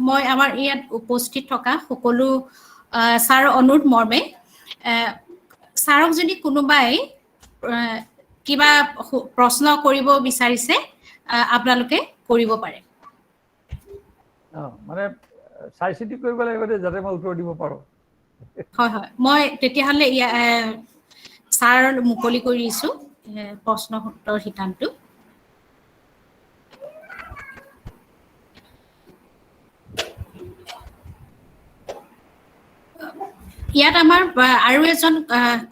মই আমাৰ ইয়াত উপস্থিত থকা সকলো ছাৰ অনুৰোধ মৰ্মে ছাৰক যদি কোনোবাই কিবা প্ৰশ্ন কৰিব বিচাৰিছে আপোনালোকে কৰিব পাৰে। মানে চাই চিতি কৰিব লাগিব দেই, যাতে মই উত্তৰ দিব পাৰোঁ। হয় হয়, মই তেতিয়াহ'লে ছাৰ মুকলি কৰি দিছোঁ প্ৰশ্ন উত্তৰ শিতানটো। ইয়াত আমাৰ আৰু এজন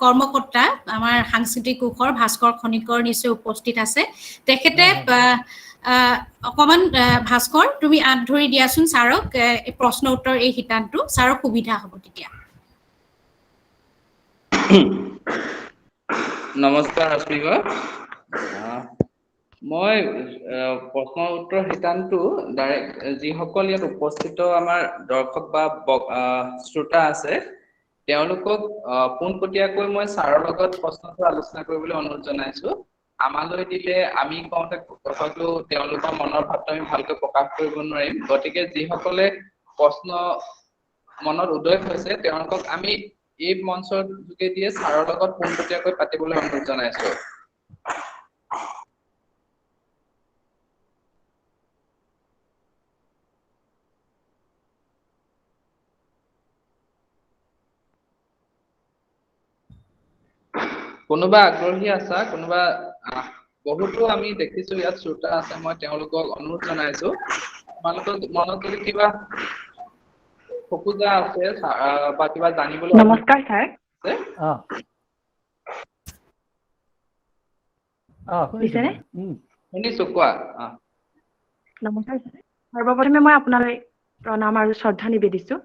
কৰ্মকৰ্তা আমাৰ সাংস্কৃতিক কোষৰ ভাস্কৰ খনিকৰ নিশ্চয় উপস্থিত আছে। তেখেতে অকণমান ভাস্কৰ তুমি আঁত ধৰি দিয়াচোন ছাৰক প্ৰশ্ন উত্তৰ এই শিতানটো, ছাৰক সুবিধা হ'ব তেতিয়া। নমস্কাৰ ৰশ্মিকা। মই প্ৰশ্ন উত্তৰ শিতানটো ডাইৰেক্ট যিসকল ইয়াত উপস্থিত আমাৰ দৰ্শক বা শ্ৰোতা আছে তেওঁলোকক পোনপটীয়াকৈ মই ছাৰৰ লগত প্ৰশ্নটো আলোচনা কৰিবলৈ অনুৰোধ জনাইছো। আমালৈ দিলে আমি কওঁতে হয়তো তেওঁলোকৰ মনৰ ভাৱটো আমি ভালকৈ প্ৰকাশ কৰিব নোৱাৰিম, গতিকে যিসকলে প্ৰশ্ন মনত উদয় হৈছে তেওঁলোকক আমি এই মঞ্চৰ যোগেদিয়ে ছাৰৰ লগত পোনপটীয়াকৈ পাতিবলৈ অনুৰোধ জনাইছো। কোনোবা আগ্ৰহী আছা? কোনোবা বহুতো আমি দেখিছো ইয়াত শ্ৰোতা আছে, মই তেওঁলোকক অনুৰোধ জনাইছো তোমালোকৰ মনত যদি কিবা খোকোজা আছে বা কিবা জানিবলৈ। নমস্কাৰ ছাৰ। শুনিছেনে? শুনিছো, কোৱা। নমস্কাৰ ছাৰ। সৰ্বপ্ৰথমে মই আপোনালৈ প্ৰণাম আৰু শ্ৰদ্ধা নিবেদিছো।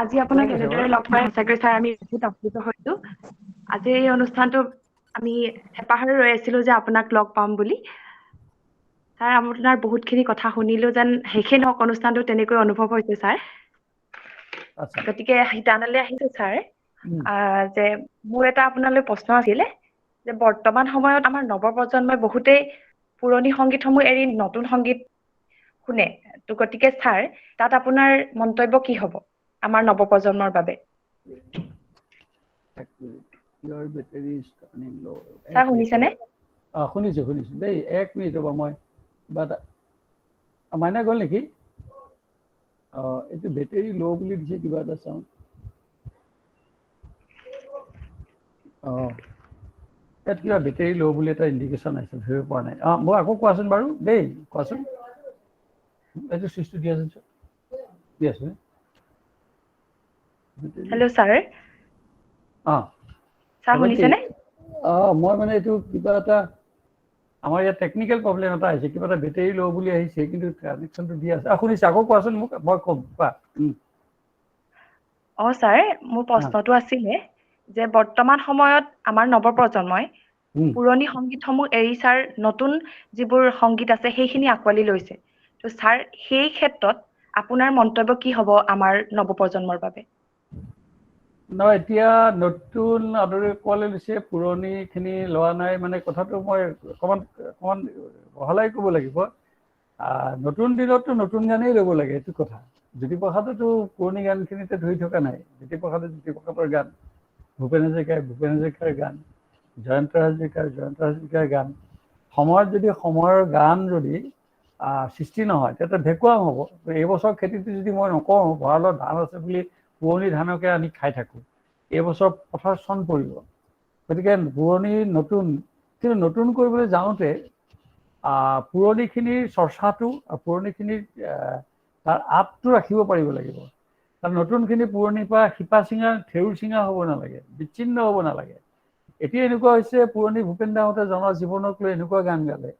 আজি আপোনাক এনেদৰে লগ পাই সঁচাকৈ ছাৰ আমি বহুত আপ্লুত হৈছো। আজি এই অনুষ্ঠানটো আমি হেঁপাহেৰে ৰৈ আছিলো যে আপোনাক লগ পাম বুলি। ছাৰ আপোনাৰ বহুতখিনি কথা শুনিলো যেন শেষেই নহওক অনুষ্ঠানটো, তেনেকৈ অনুভৱ হৈছে ছাৰ। গতিকে শিতানলৈ আহিছো ছাৰ। যে মোৰ এটা আপোনালৈ প্ৰশ্ন আছিলে যে বৰ্তমান সময়ত আমাৰ নৱপ্ৰজন্মই বহুতেই পুৰণি সংগীতসমূহ এৰি নতুন সংগীত শুনে। তো গতিকে ছাৰ তাত আপোনাৰ মন্তব্য কি হ'ব আমাৰ নৱপ্ৰজন্মৰ বাবে? ছাৰ শুনিছেনে? শুনিছো দেই, 1 মিনিট ৰ'ব, মই কিবা এটা মাইনা গ'ল নেকি? এইটো বেটেৰী ল' বুলি দিছে, কিবা এটা চাওঁ। ইয়াত কিবা বেটেৰী ল' বুলি এটা ইণ্ডিকেশ্যন আছে, ধৰিব পৰা নাই। মই আকৌ কোৱাচোন বাৰু দেই, কোৱাচোন। এইটো চুইচটো দিয়াচোন, দি আছো। Hello' sir. ছাৰ শুনিছেনে? মই মানে এইটো কিবা এটা আমাৰ ইয়াত টেকনিকেল প্ৰব্লেম এটা আহিছে, কিবা এটা বেটেৰী ল' বুলি আহিছে, কিন্তু কানেকশ্যনটো দি আছে। শুনিছে, আকৌ কোৱাচোন মোক, মই ক'ম, কোৱা। ছাৰ, মোৰ প্ৰশ্নটো আছিলে যে বৰ্তমান সময়ত আমাৰ নৱপ্ৰজন্মই পুৰণি সংগীতসমূহ এৰি ছাৰ নতুন যিবোৰ সংগীত আছে সেইখিনি আঁকোৱালি লৈছে। তো ছাৰ সেই ক্ষেত্ৰত আপোনাৰ মন্তব্য কি হ'ব আমাৰ নৱপ্ৰজন্মৰ বাবে? এতিয়া নতুন আদৰি লৈছে, পুৰণিখিনি লোৱা নাই। মানে কথাটো মই অকণমান বহলাই ক'ব লাগিব। নতুন দিনততো নতুন গানেই ল'ব লাগে, এইটো কথা। জ্যোতিপ্ৰসাদেতো পুৰণি গানখিনিতে ধৰি থকা নাই। জ্যোতিপ্ৰসাদৰ গান, ভূপেন হাজৰিকাৰ গান, জয়ন্ত হাজৰিকাৰ গান। সময়ত যদি সময়ৰ গান যদি সৃষ্টি নহয়, তেতিয়া ভেকুৱাম হ'ব। এইবছৰ খেতিটো যদি মই নকৰোঁ, ভঁৰালত ধান আছে বুলি পুৰণি ধানকে আনি খাই থাকোঁ, এইবছৰ পথাৰ চন পৰিব। গতিকে পুৰণি নতুন, কিন্তু নতুন কৰিবলৈ যাওঁতে পুৰণিখিনিৰ চৰ্চাটো, পুৰণিখিনিৰ তাৰ আপটো ৰাখিব পাৰিব লাগিব। কাৰণ নতুনখিনি পুৰণিৰ পৰা শিপা চিঙা, ঠেউৰ চিঙা হ'ব নালাগে, বিচ্ছিন্ন হ'ব নালাগে। এতিয়া এনেকুৱা হৈছে, পুৰণি ভূপেন দাহঁতে জনজীৱনক লৈ এনেকুৱা গান গালে,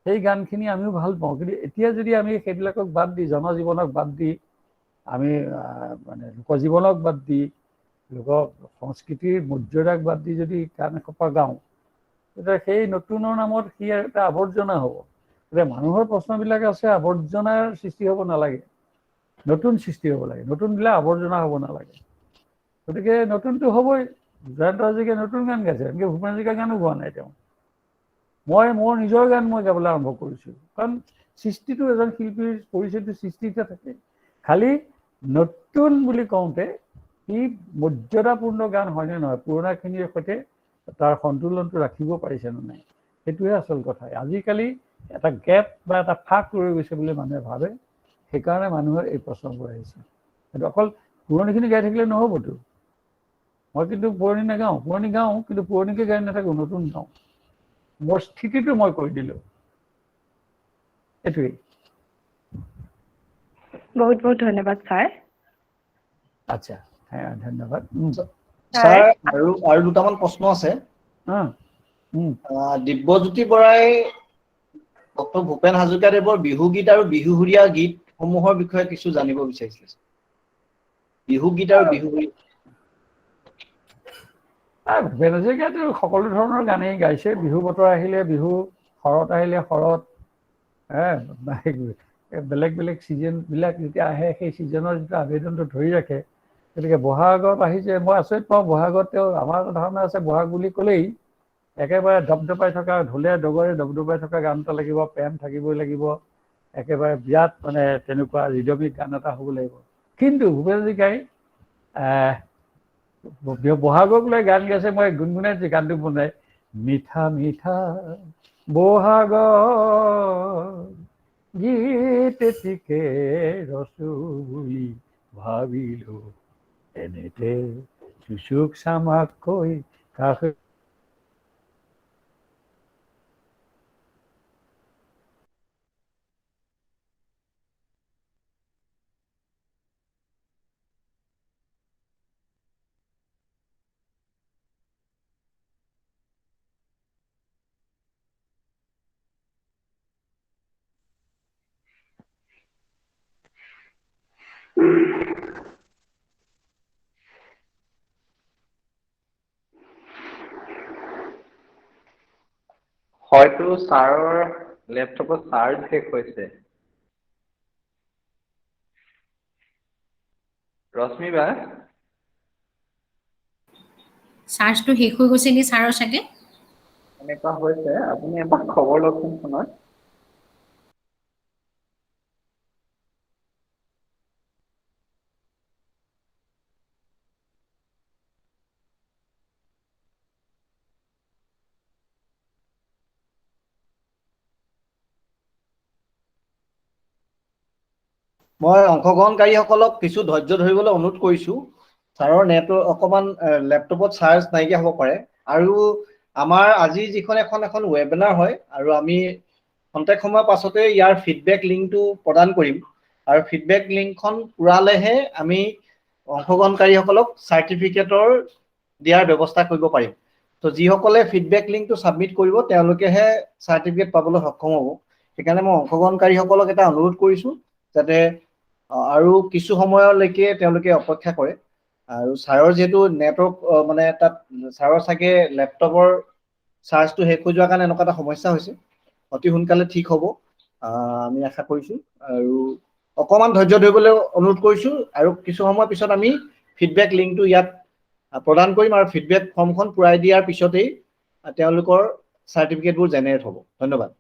সেই গানখিনি আমিও ভাল পাওঁ। কিন্তু এতিয়া যদি আমি সেইবিলাকক বাদ দি, জনজীৱনক বাদ দি, আমি মানে লোকজীৱনক বাদ দি, লোক সংস্কৃতিৰ মৰ্যাদাক বাদ দি যদি গান এসোপা গাওঁ, তেতিয়া সেই নতুনৰ নামত সি এটা আৱৰ্জনা হ'ব। গতিকে মানুহৰ প্ৰশ্নবিলাক আছে, আৱৰ্জনাৰ সৃষ্টি হ'ব নালাগে, নতুন সৃষ্টি হ'ব লাগে। নতুনবিলাক আৱৰ্জনা হ'ব নালাগে। গতিকে নতুনটো হ'বই। জয়ন্ত হাজৰিকাই নতুন গান গাইছে, এনেকৈ ভূপেন হাজৰিকাৰ গানো গোৱা নাই তেওঁ। মই মোৰ নিজৰ গান মই গাবলৈ আৰম্ভ কৰিছোঁ। কাৰণ সৃষ্টিটো এজন শিল্পীৰ পৰিচয়টো সৃষ্টিতে থাকে। খালি নতুন বুলি কওঁতে ই মৰ্যাদাপূৰ্ণ গান হয়নে নহয়, পুৰণাখিনিৰ সৈতে তাৰ সন্তুলনটো ৰাখিব পাৰিছেনে নাই, সেইটোহে আচল কথা। আজিকালি এটা গেপ বা এটা ফাঁক ৰৈ গৈছে বুলি মানুহে ভাবে, সেইকাৰণে মানুহৰ এই প্ৰশ্নবোৰ আহিছে। সেইটো অকল পুৰণিখিনি গাই থাকিলে নহ'বতো। মই কিন্তু পুৰণি নাগাওঁ, পুৰণি গাওঁ, কিন্তু পুৰণিকে গাই নাথাকোঁ, নতুন গাওঁ। মোৰ স্থিতিটো মই কৈ দিলোঁ, এইটোৱেই। বহুত বহুত ধন্যবাদ ছাৰ। আচ্ছা, ধন্যবাদ। ছাৰ আৰু দুটামান প্ৰশ্ন আছে। দিব্যজ্যোতি বৰাই ডক্টৰ ভূপেন হাজৰিকাদেৱৰ বিহুগীত আৰু বিহুসুৰীয়া গীতসমূহৰ বিষয়ে কিছু জানিব বিচাৰিছিলে। বিহুগীত আৰু বিহুসুৰীয়া ভূপেন হাজৰিকাতো সকলো ধৰণৰ গানেই গাইছে। বিহু বতৰ আহিলে বিহু, শৰৎ আহিলে শৰৎ, বেলেগ বেলেগ ছিজনবিলাক যেতিয়া আহে সেই ছিজনৰ যিটো আবেদনটো ধৰি ৰাখে। গতিকে বহাগত আহিছে, মই আচৰিত পাওঁ বহাগত তেওঁ, আমাৰ ধাৰণা আছে বহাগ বুলি ক'লেই একেবাৰে দপদপাই থকা, ঢোলে ডগৰে দপদপাই থকা গান এটা লাগিব, প্ৰেম থাকিবই লাগিব, একেবাৰে বিৰাট মানে তেনেকুৱা ৰিদমিক গান এটা হ'ব লাগিব। কিন্তু ভূপেন হাজৰিকাই বহাগক লৈ গান গাইছে। মই গুণগুণাইছোঁ গানটো বনাই, মিঠা মিঠা বহাগৰ গীত এটিকে ৰচো বুলি ভাবিলো, এনেতে চুচুক চামাকৈ কাষ হয়তো ছাৰৰ লেপটপত চাৰ্জ শেষ হৈছে। ৰশ্মি বা, চাৰ্জটো শেষ হৈ গৈছে নি ছাৰৰ চাগে? এনেকুৱা হৈছে, আপুনি এবাৰ খবৰ লওকচোন ফোনত। মই অংশগ্ৰহণকাৰীসকলক কিছু ধৈৰ্য ধৰিবলৈ অনুৰোধ কৰিছোঁ। ছাৰৰ অকণমান লেপটপত চাৰ্জ নাইকিয়া হ'ব পাৰে। আৰু আমাৰ আজি যিখন এখন ৱেবিনাৰ হয়, আৰু আমি খন্তেক সময়ৰ পাছতে ইয়াৰ ফিডবেক লিংকটো প্ৰদান কৰিম। আৰু ফিডবেক লিংকখন পূৰালেহে আমি অংশগ্ৰহণকাৰীসকলক চাৰ্টিফিকেটৰ দিয়াৰ ব্যৱস্থা কৰিব পাৰিম। তো যিসকলে ফিডবেক লিংকটো ছাবমিট কৰিব তেওঁলোকেহে চাৰ্টিফিকেট পাবলৈ সক্ষম হ'ব। সেইকাৰণে মই অংশগ্ৰহণকাৰীসকলক এটা অনুৰোধ কৰিছোঁ যাতে আৰু কিছু সময়লৈকে তেওঁলোকে অপেক্ষা কৰে। আৰু ছাৰৰ যিহেতু নেটৱৰ্ক মানে তাত ছাৰৰ চাগে লেপটপৰ চাৰ্জটো শেষ হৈ যোৱাৰ কাৰণে এনেকুৱা এটা সমস্যা হৈছে। অতি সোনকালে ঠিক হ'ব আমি আশা কৰিছোঁ। আৰু অকণমান ধৈৰ্য ধৰিবলৈ অনুৰোধ কৰিছোঁ। আৰু কিছু সময়ৰ পিছত আমি ফিডবেক লিংকটো ইয়াত প্ৰদান কৰিম, আৰু ফিডবেক ফৰ্মখন পূৰাই দিয়াৰ পিছতেই তেওঁলোকৰ চাৰ্টিফিকেটবোৰ জেনেৰেট হ'ব। ধন্যবাদ।